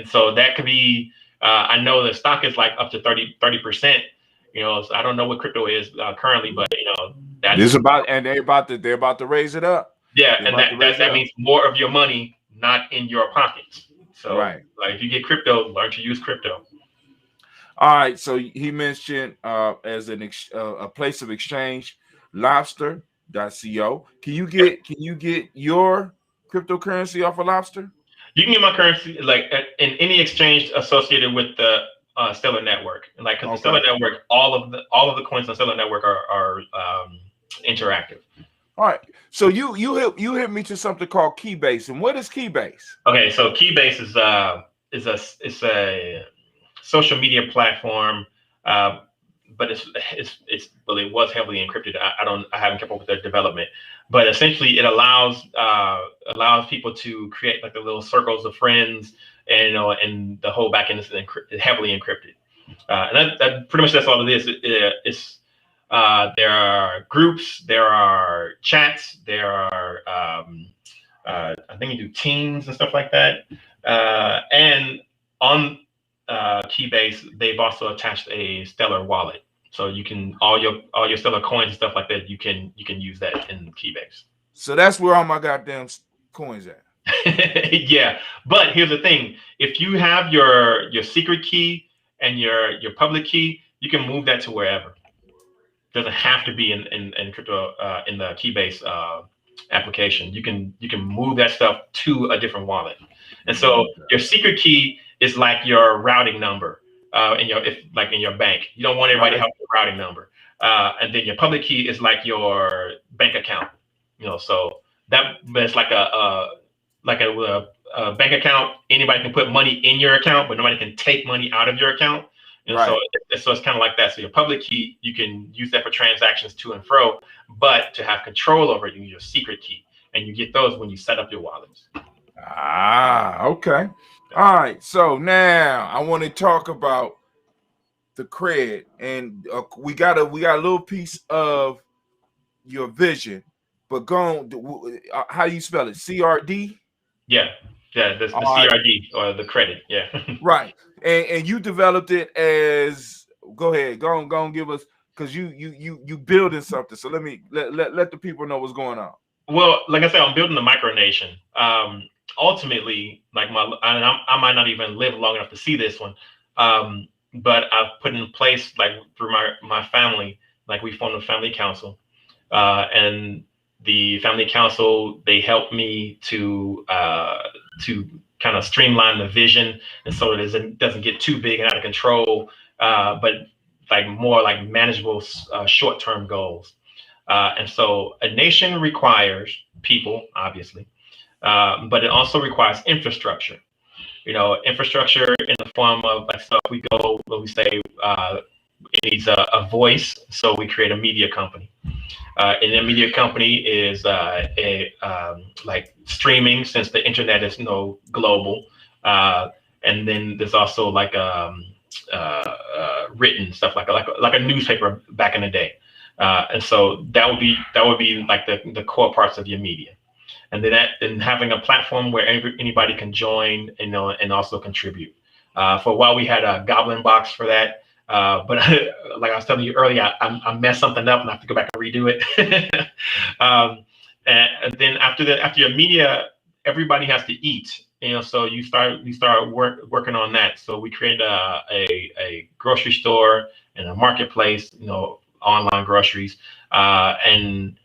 So that could be, I know the stock is like up to 30%. So I don't know what crypto is currently, but that's they're about to raise it up. Yeah, and that means more of your money not in your pockets. So like if you get crypto, learn to use crypto. All right. So he mentioned as a place of exchange, lobster.co. Can you get your cryptocurrency off of Lobster? You can get my currency in any exchange associated with the Stellar Network. Because the Stellar Network, all of the coins on Stellar Network are interactive. All right. So you hit me to something called Keybase. And what is Keybase? Okay, so Keybase is a social media platform but well, it was heavily encrypted. I haven't kept up with their development, but essentially it allows people to create like the little circles of friends, and and the whole backend is heavily encrypted. And that pretty much that's all it is. There are groups, there are chats, there are I think you do teams and stuff like that. And on Keybase, they've also attached a Stellar wallet, so you can all your Stellar coins and stuff like that. You can use that in Keybase. So that's where all my goddamn coins at. Yeah, but here's the thing: if you have your secret key and your public key, you can move that to wherever. It doesn't have to be in crypto in the Keybase application. You can move that stuff to a different wallet. And so your secret key is like your routing number in your bank. You don't want everybody to have your routing number. And then your public key is like your bank account. So that's like a bank account. Anybody can put money in your account, but nobody can take money out of your account. And so it's kind of like that. So your public key, you can use that for transactions to and fro, but to have control over it, you use your secret key, and you get those when you set up your wallets. Okay. All right. So now I want to talk about the cred, and we got a little piece of your vision, but go on. How do you spell it? CRD? Yeah. The CRD or the credit. Yeah. Right. And you developed it as, go ahead, go on, give us, because you building something. So let the people know what's going on. Well, like I said, I'm building the micronation. Ultimately, like I might not even live long enough to see this one, but I've put in place, like through my family, like we formed a family council, and the family council, they helped me to kind of streamline the vision, and so it doesn't get too big and out of control, but like more like manageable short-term goals. And so a nation requires people, obviously, but it also requires infrastructure. Infrastructure in the form of like stuff we say it needs a voice, so we create a media company. And a media company is like streaming, since the internet is global. And then there's also like written stuff like a newspaper back in the day. And so that would be like the core parts of your media. And then having a platform where anybody can join and also contribute. For a while we had a Goblin box for that. But like I was telling you earlier, I messed something up and I have to go back and redo it. And then after your media, everybody has to eat. So you start working on that. So we created a grocery store and a marketplace, online groceries. And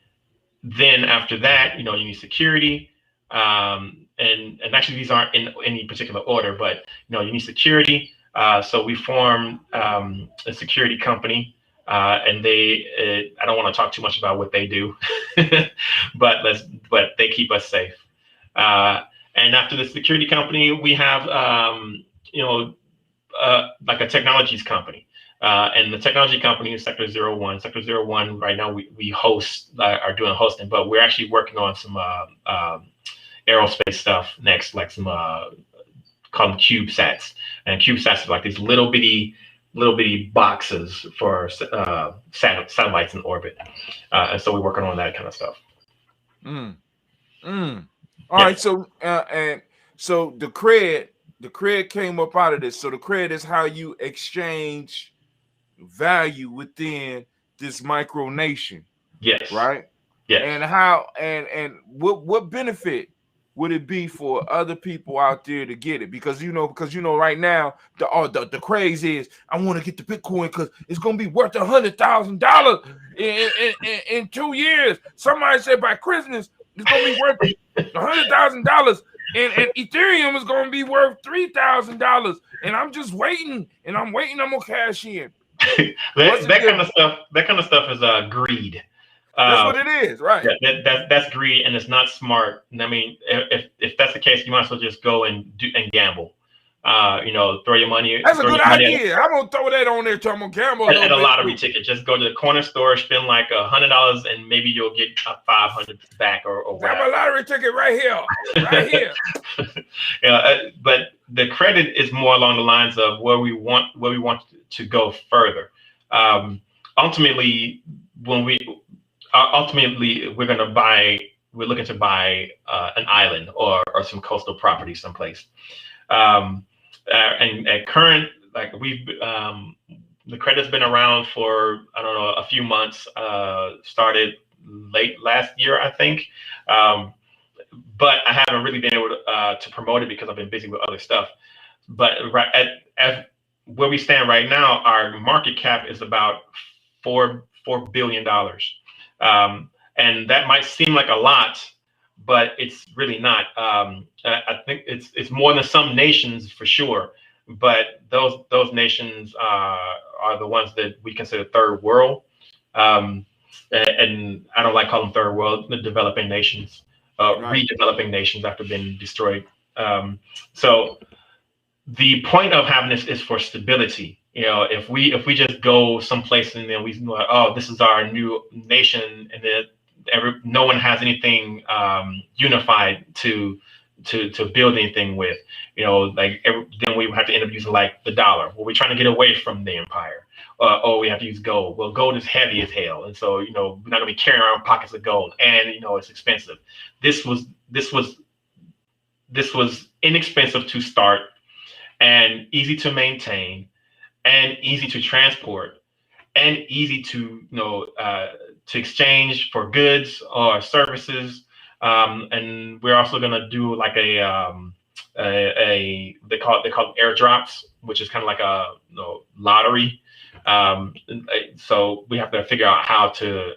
then after that, you need security. And actually these aren't in any particular order, but you need security. So we formed a security company, and I don't want to talk too much about what they do, but they keep us safe. And after the security company, we have like a technologies company, and the technology company is Sector 01. Sector 01 right now we host are doing hosting, but we're actually working on some aerospace stuff next, like some call them CubeSats, and CubeSats are like these little bitty boxes for satellites in orbit, and so we're working on that kind of stuff. All right, so and so the cred came up out of this. So the cred is how you exchange value within this micronation. Yes. Right. Yes. And how and what benefit would it be for other people out there to get it? Because right now the craze is, I want to get the Bitcoin because it's gonna be worth $100,000 in 2 years. Somebody said by Christmas it's gonna be worth $100,000, and Ethereum is gonna be worth $3,000. And I'm just waiting, and I'm gonna cash in. that kind of stuff is greed. That's what it is, right? Yeah, that's greed, and it's not smart. And I mean, if that's the case, you might as well just go and gamble. Throw your money. That's a Throw good your money idea. I'm gonna throw that on there till I'm gonna gamble a at little a bit lottery too. ticket. Just go to the corner store, spend like $100, and maybe you'll get a 500 back or Got whatever. my lottery ticket right here, right here. But the credit is more along the lines of where we want to go further. Um, ultimately, when we ultimately we're looking to buy an island or some coastal property someplace. Um, and at current, like the credit's been around for, I don't know, a few months. Started late last year, I think. Um, but I haven't really been able to promote it because I've been busy with other stuff. But right at where we stand right now, our market cap is about $4 billion, and that might seem like a lot, but it's really not. I think it's more than some nations for sure, but those nations are the ones that we consider third world, um, and I don't like calling them third world, the developing nations, Right. redeveloping nations after being destroyed. So the point of having this is for stability. If we just go someplace and then we know, oh, this is our new nation, and then no one has anything unified to build anything with, then we have to end up using like the dollar. Well, we're trying to get away from the empire. Or we have to use gold. Well, gold is heavy as hell, and so we're not gonna be carrying around pockets of gold, and it's expensive. This was this was this was inexpensive to start, and easy to maintain, and easy to transport, and easy to exchange for goods or services. And we're also going to do like they call it airdrops, which is kind of like a lottery. So we have to figure out how to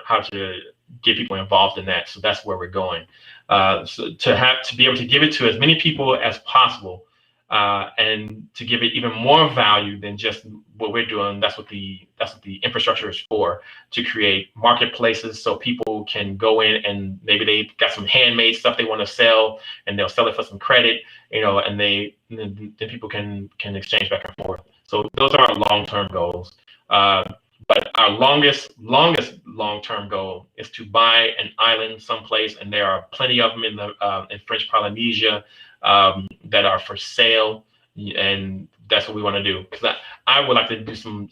get people involved in that. So that's where we're going. So to be able to give it to as many people as possible, and to give it even more value than just what we're doing. That's what the infrastructure is for, to create marketplaces so people can go in and maybe they got some handmade stuff they want to sell, and they'll sell it for some credit, and then people can exchange back and forth. So those are our long-term goals. But our longest long-term goal is to buy an island someplace, and there are plenty of them in French Polynesia, that are for sale, and that's what we want to do. Because I would like to do some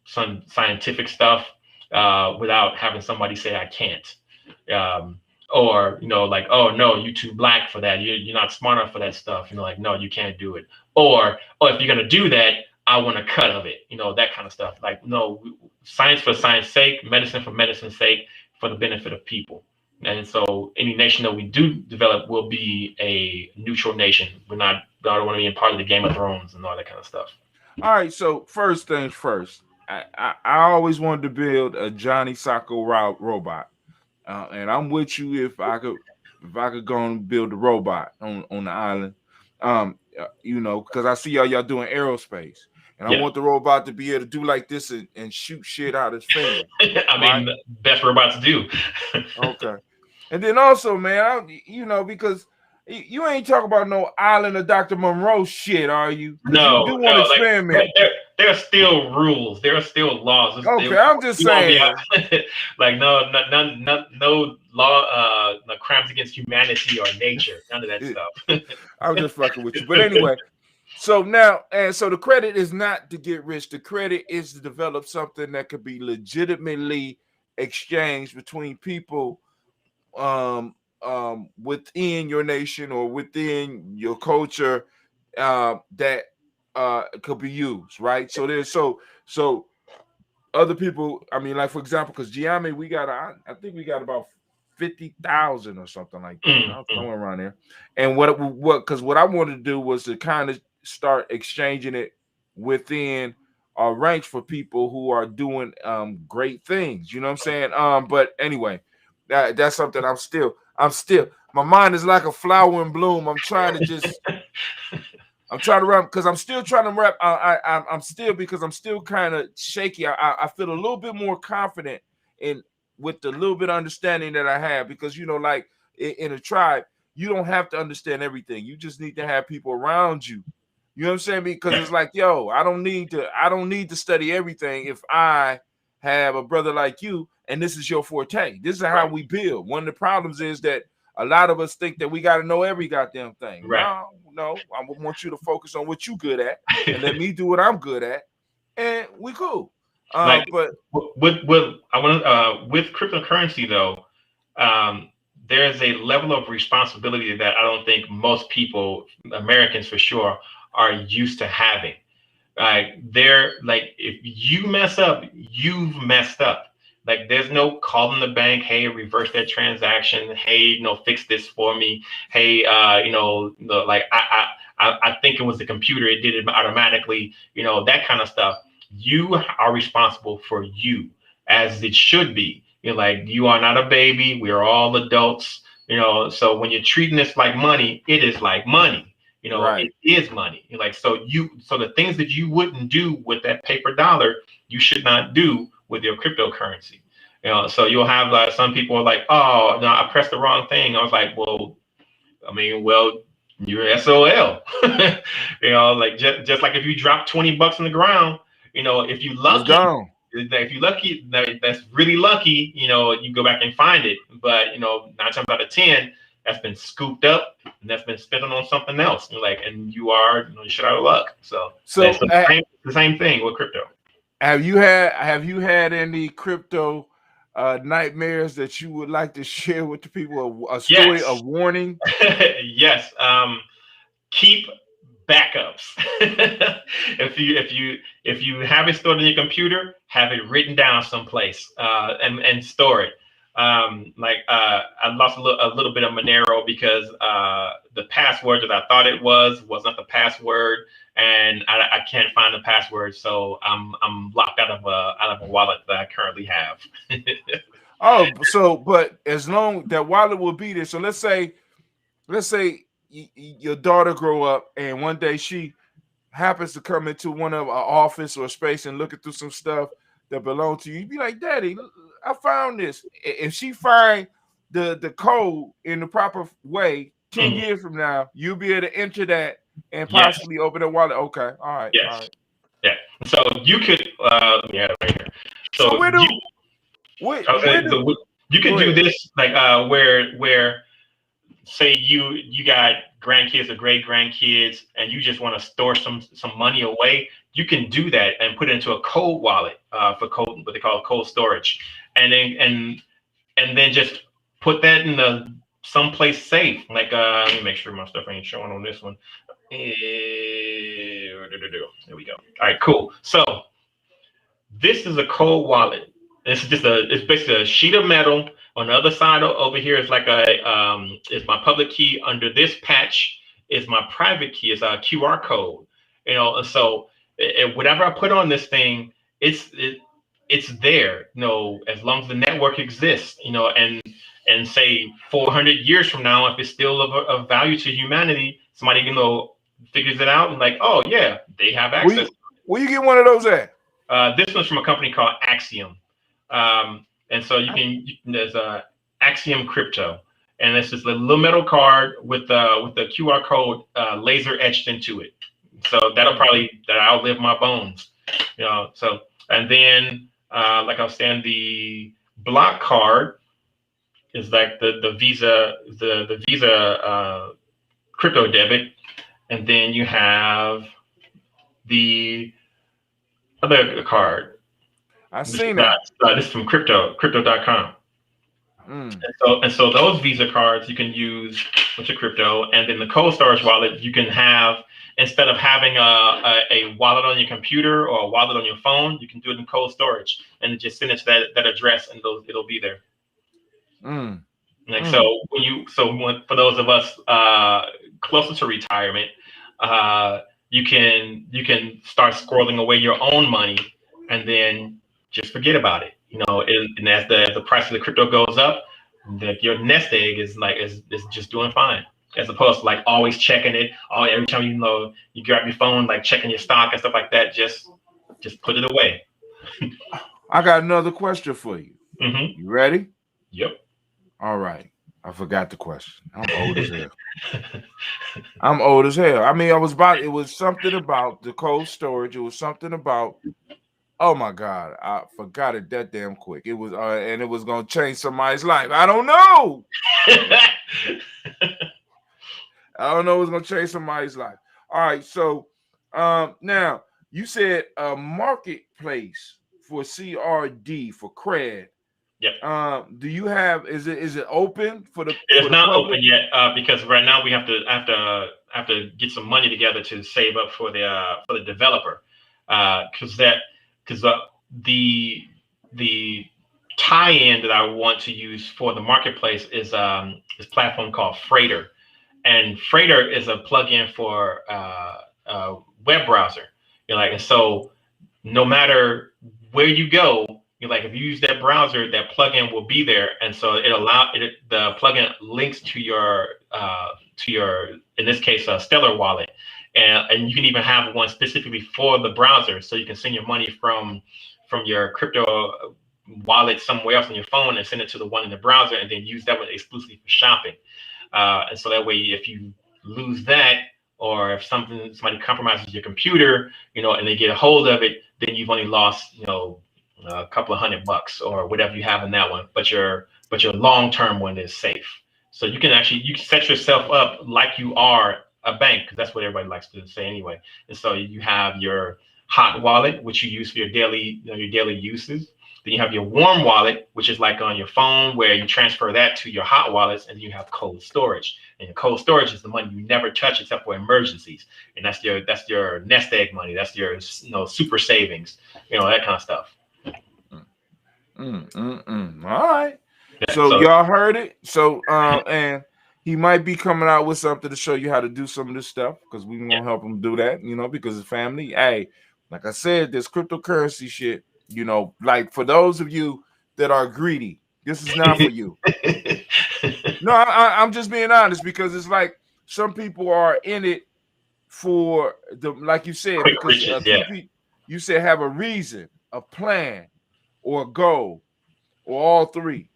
scientific stuff without having somebody say I can't, or like, oh no, you're too black for that. You're not smart enough for that stuff. Like, no, you can't do it. Or if you're gonna do that, I want a cut of it. That kind of stuff. Like, no, science for science sake, medicine for medicine's sake, for the benefit of people. And so any nation that we do develop will be a neutral nation. I don't want to be a part of the Game of Thrones and all that kind of stuff. All right. So first things first, I always wanted to build a Johnny Sacco robot, and I'm with you if I could go and build a robot on the island, because I see y'all doing aerospace. And I Yeah. want the robot to be able to do like this and shoot shit out his finger. I mean, best robots do. Okay. And then also, man, because you ain't talking about no island of Dr. Monroe shit, are you? No, you do want to experiment. There are still rules. There are still laws. Okay, I'm just saying. Like no law, no crimes against humanity or nature. None of that stuff. I'm just fucking with you. But anyway, so now, and so the credit is not to get rich. The credit is to develop something that could be legitimately exchanged between people within your nation or within your culture, that could be used, right? So there's so other people. I mean, like for example, because Gye-Nyame, I think we got about 50,000 or something like that, somewhere around there. And what I wanted to do was to kind of start exchanging it within our ranks for people who are doing great things. You know what I'm saying? But anyway, that's something I'm still my mind is like a flower in bloom. I'm trying to wrap because I'm still trying to wrap. I'm still kind of shaky. I feel a little bit more confident with the little bit of understanding that I have, because like in a tribe, you don't have to understand everything. You just need to have people around you You know what I'm saying? Because it's like, yo, I don't need to study everything if I have a brother like you and this is your forte. This is how we build. One of the problems is that a lot of us think that we got to know every goddamn thing. Right. No, I want you to focus on what you good at and let me do what I'm good at, and we cool. Like But with I want with cryptocurrency though, there's a level of responsibility that I don't think most people, Americans for sure, are used to having. They're like, if you mess up, you've messed up. Like, there's no calling the bank, hey, reverse that transaction, hey, fix this for me, hey, like I think it was the computer, it did it automatically, that kind of stuff. You are responsible for you, as it should be. Like, you are not a baby. We are all adults. So when you're treating this like money, it is like money. right. It is money. Like, so the things that you wouldn't do with that paper dollar, you should not do with your cryptocurrency. So you'll have some people are like, oh no, I pressed the wrong thing. I was like, well, you're SOL. Like, just like if you drop $20 on the ground, if you It's lucky, gone. if you lucky, that's really lucky. You go back and find it. But 9 times out of 10, that's been scooped up and that's been spent on something else. And you are shit out of luck. So it's the same thing with crypto. Have you had any crypto nightmares that you would like to share with the people? A story, a Yes. warning? Yes. Keep backups. If you have it stored in your computer, have it written down someplace, and store it. I lost a little bit of Monero because the password that I thought it was not the password, and I can't find the password, so I'm locked out of a wallet that I currently have. But as long that wallet will be there. So let's say your daughter grow up and one day she happens to come into one of our office or space and looking through some stuff that belong to you. You'd be like, Daddy, I found this. If she find the code in the proper way, 10 years from now, you'll be able to enter that and possibly open a wallet. Okay. All right. Yes. All right. Yeah. So you could right here. So you could do this like where say you got grandkids or great grandkids and you just want to store some money away. You can do that and put it into a cold wallet for cold, what they call cold storage, and then just put that in someplace safe. Like let me make sure my stuff ain't showing on this one. There we go. All right, cool. So this is a cold wallet. It's basically a sheet of metal. On the other side over here is like is my public key. Under this patch is my private key. It's a QR code. And so whatever I put on this thing, it's there. As long as the network exists. And say 400 years from now, if it's still of value to humanity, somebody figures it out and like, oh yeah, they have access. Where you get one of those at? This one's from a company called Axiom. And so there's a Axiom Crypto, and it's just a little metal card with the QR code laser etched into it. So that'll outlive my bones. So, and then like I was saying, the block card is like the Visa crypto debit, and then you have the other card. I've seen that. This is from crypto.com. And so those Visa cards you can use with your crypto, and then the cold storage wallet you can have, instead of having a wallet on your computer or a wallet on your phone, you can do it in cold storage and just send it to that address, and it'll be there. So for those of us closer to retirement, you can start squirreling away your own money and then just forget about it. And as the price of the crypto goes up, your nest egg is just doing fine, as opposed to like always checking it. Every time you grab your phone, like checking your stock and stuff like that, just put it away. I got another question for you. Mm-hmm. You ready? Yep. All right. I forgot the question. I'm old as hell. I'm old as hell. I mean, it was something about the cold storage. It was something about, oh my God, I forgot it that damn quick. It was, and it was going to change somebody's life. I don't know. I don't know what's going to change somebody's life. All right. So now you said a marketplace for CRD for cred. Yep. Do you have, is it open for the It's not public? open yet because right now we have to get some money together to save up for the developer because the tie-in that I want to use for the marketplace is this platform called Freighter, and Freighter is a plugin for web browser. And so no matter where you go, like if you use that browser, that plugin will be there, and so the plugin links to your in this case Stellar wallet, and you can even have one specifically for the browser, so you can send your money from your crypto wallet somewhere else on your phone and send it to the one in the browser, and then use that one exclusively for shopping. And so that way, if you lose that, or if somebody compromises your computer, and they get a hold of it, then you've only lost, a couple of $100 or whatever you have in that one. But your long-term one is safe. So you can set yourself up like you are a bank, because that's what everybody likes to say anyway. And so you have your hot wallet, which you use for your daily uses. Then you have your warm wallet, which is like on your phone, where you transfer that to your hot wallets, and you have cold storage. And your cold storage is the money you never touch except for emergencies, and that's your nest egg money. That's your super savings, that kind of stuff. All right. Yeah, so y'all heard it. So and he might be coming out with something to show you how to do some of this stuff, because we gonna help him do that. Because it's family. Hey, like I said, this cryptocurrency shit. Like for those of you that are greedy, this is not for you. No, I'm just being honest, because it's like some people are in it for like you said, quick because riches, you said have a reason, a plan, or a goal, or all three.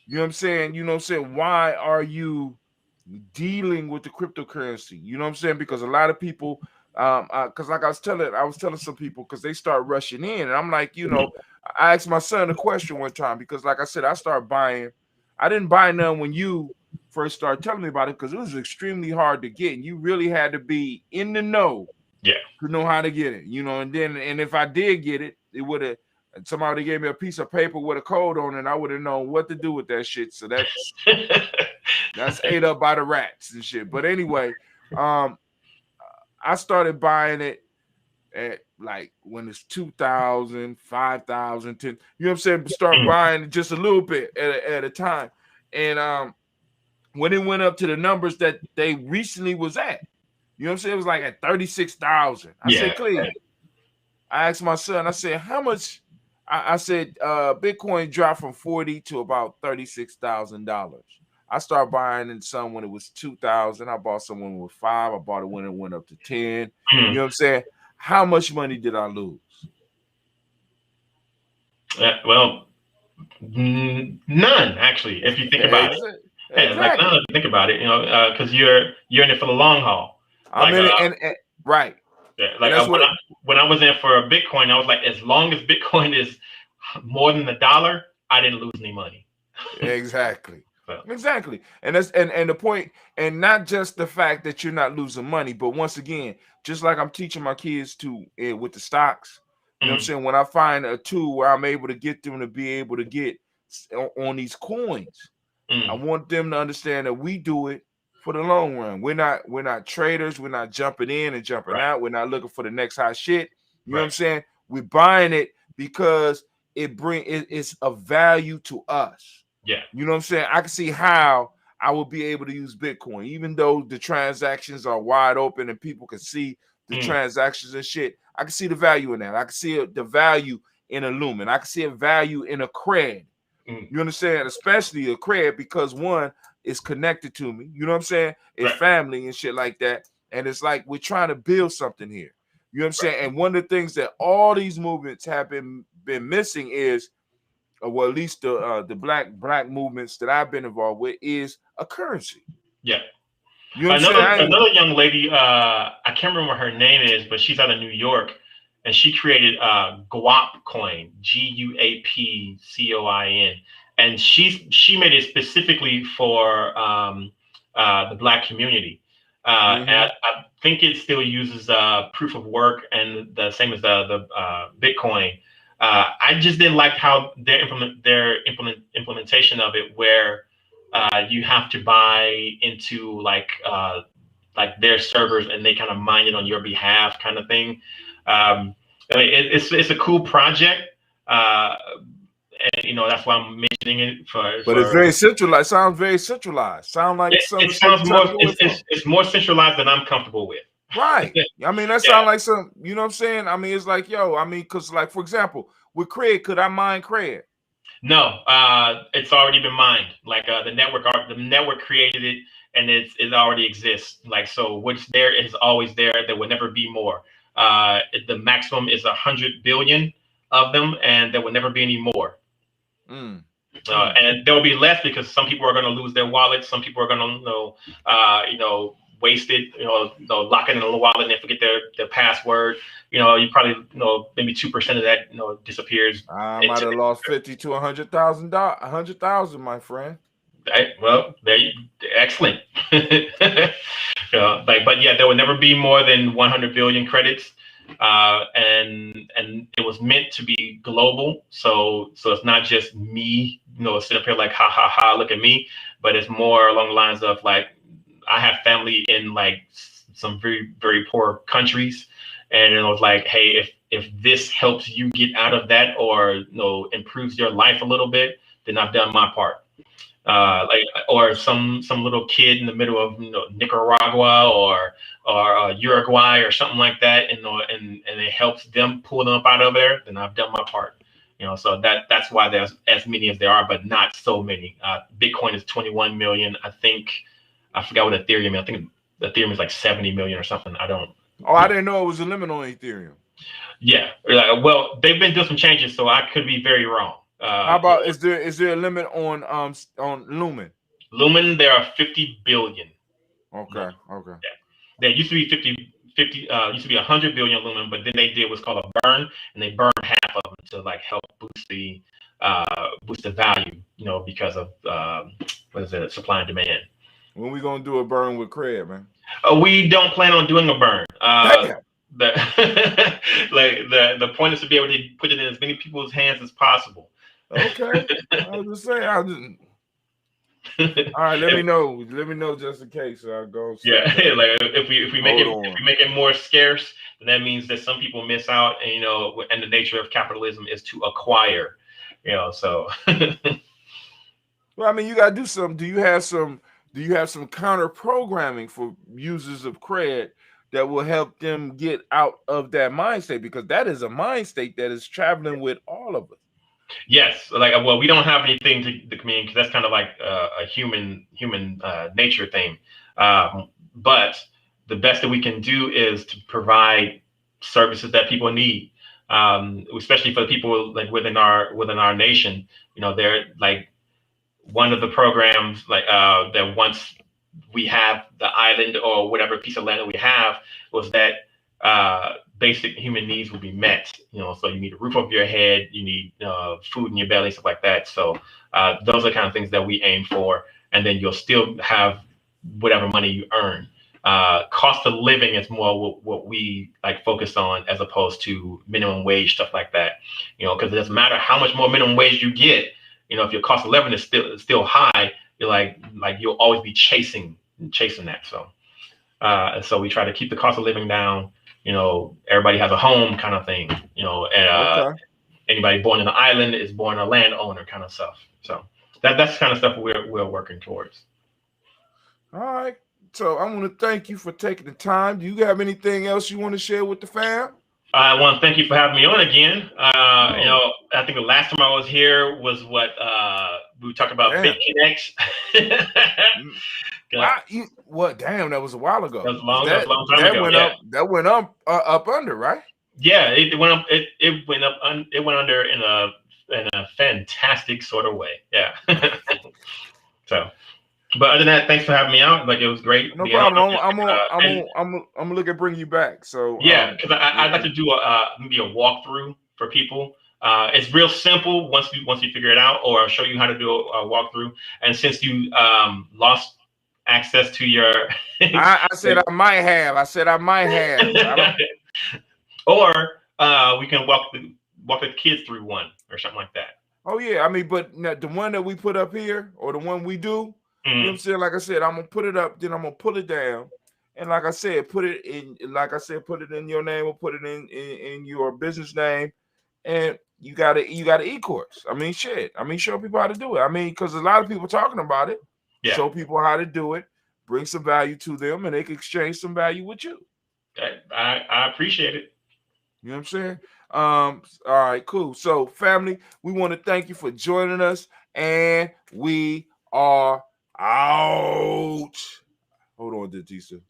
You know what I'm saying? You know what I'm saying? Why are you dealing with the cryptocurrency? You know what I'm saying? Because a lot of people, because like I was telling some people, because they start rushing in, and I'm like, I asked my son a question one time, because like I said, I started buying. I didn't buy none when you first started telling me about it, because it was extremely hard to get, and you really had to be in the know, to know how to get it. And if I did get it, it would have. Somebody gave me a piece of paper with a code on it, and I would have known what to do with that shit. So that's ate up by the rats and shit. But anyway, I started buying it at like when it's 2,000, 5,000, 10. You know what I'm saying? Start buying it just a little bit at a time. And when it went up to the numbers that they recently was at, you know what I'm saying? It was like at 36,000. I said, Cleve, I asked my son, I said, how much? I said, Bitcoin dropped from 40 to about $36,000. I started buying in some when it was 2,000. I bought some when it was 5. I bought it when it went up to 10. You know what I'm saying? How much money did I lose? Well, none, actually, if you think about it. Exactly. Like none, if you think about it, because you're in it for the long haul. I'm in it, and right. Yeah, like when I was in for a Bitcoin, I was like, as long as Bitcoin is more than $1, I didn't lose any money. Exactly. Exactly. And that's and the point, and not just the fact that you're not losing money, but once again, just like I'm teaching my kids to with the stocks, you know what I'm saying? When I find a tool where I'm able to get them to be able to get on these coins, I want them to understand that we do it for the long run. We're not traders. We're not jumping in and jumping out. We're not looking for the next hot shit. You know what I'm saying? We're buying it because it's of value to us. Yeah. You know what I'm saying? I can see how I will be able to use Bitcoin, even though the transactions are wide open and people can see the transactions and shit. I can see the value in that. I can see the value in a Lumen. I can see a value in a cred. You understand? Especially a cred, because one is connected to me. You know what I'm saying? It's family and shit like that. And it's like we're trying to build something here. You know what I'm saying? And one of the things that all these movements have been missing is well, at least the black movements that I've been involved with, is a currency. Yeah. You know what I'm saying? Another young lady, I can't remember what her name is, but she's out of New York, and she created Guap coin, GUAPCOIN, and she made it specifically for the Black community. And I think it still uses proof of work and the same as the Bitcoin. I just didn't like how their implementation of it, where you have to buy into like their servers and they kind of mine it on your behalf, kind of thing. It's a cool project, and that's why I'm mentioning it But it's very centralized. Sounds very centralized. Sound like it sounds more. It's more centralized than I'm comfortable with. Right. I mean, that sounds like some. You know what I'm saying? I mean, it's like, yo. I mean, because like, for example, with Craig, could I mine Craig? No, it's already been mined. Like the network created it, and it already exists. Like, so what's there is always there. There will never be more. The maximum is 100 billion of them, and there will never be any more. And there will be less because some people are going to lose their wallets. Some people are going to, waste it. Lock it in a wallet and they forget their password. You probably maybe 2% of that disappears. I might have lost 50 to $100,000, 100,000, my friend. Well, excellent. But yeah, there will never be more than 100 billion credits, and it was meant to be global. So it's not just me, sit up here like ha ha ha, look at me, but it's more along the lines of like, I have family in like some very, very poor countries. And it was like, hey, if this helps you get out of that or improves your life a little bit, then I've done my part. Or some little kid in the middle of Nicaragua or Uruguay or something like that, and it helps them pull them up out of there, then I've done my part. So that's why there's as many as there are, but not so many. Bitcoin is 21 million. I forgot what Ethereum is. I think Ethereum is like 70 million or something. I didn't know it was a limit on Ethereum. Yeah. Well, they've been doing some changes, so I could be very wrong. How about is there a limit on Lumen? Lumen, there are 50 billion. Okay. Yeah. There used to be 50 used to be 100 billion Lumen, but then they did what's called a burn, and they burned half of them to like help boost the value, because of supply and demand. When we gonna do a burn with Craig, man? We don't plan on doing a burn. Damn. The point is to be able to put it in as many people's hands as possible. Okay. I was just saying. All right, let me know just in case I go. Yeah, like if we make it more scarce, then that means that some people miss out, and and the nature of capitalism is to acquire, so. Well, I mean, you gotta do something. Do you have some counter programming for users of cred that will help them get out of that mind state? Because that is a mind state that is traveling with all of us. Yes, we don't have anything to communicate, because that's kind of like a human nature thing. But the best that we can do is to provide services that people need, especially for the people like within our nation. They're like one of the programs that once we have the island or whatever piece of land that we have was that basic human needs will be met. So you need a roof over your head, you need food in your belly, stuff like that. So those are the kind of things that we aim for, and then you'll still have whatever money you earn. Cost of living is more what we focus on, as opposed to minimum wage, stuff like that. Because it doesn't matter how much more minimum wage you get. If your cost of living is still high, you're like you'll always be chasing that. So we try to keep the cost of living down. Everybody has a home, kind of thing. And anybody born in an island is born a landowner, kind of stuff. So that's the kind of stuff we're working towards. All right. So I want to thank you for taking the time. Do you have anything else you want to share with the fam? I want to thank you for having me on again. I think the last time I was here was what we were talking about BitConnects. Damn, that was a while ago. That was a long time ago. That went up under, right? Yeah, it went up. It went up. It went under in fantastic sort of way. Yeah. So, but other than that, thanks for having me out. Like, it was great. No problem. I'm gonna look at bringing you back. So yeah, because I'd like to do maybe a walkthrough for people. It's real simple once you figure it out, or I'll show you how to do a walkthrough. And since you lost access to your, I said I might have. I said I might have. or we can walk the kids through one or something like that. Oh yeah, I mean, but the one that we put up here, or the one we do, you know what I'm saying? Like I said, I'm gonna put it up, then I'm gonna pull it down, and like I said, put it in. Like I said, put it in your name, or put it in your business name, and you got an e-course. I mean, shit. I mean, show people how to do it. I mean, because a lot of people talking about it. Yeah. Show people how to do it, bring some value to them, and they can exchange some value with you. I appreciate it. You know what I'm saying? All right, cool. So, family, we want to thank you for joining us, and we are out. Hold on, Dentista.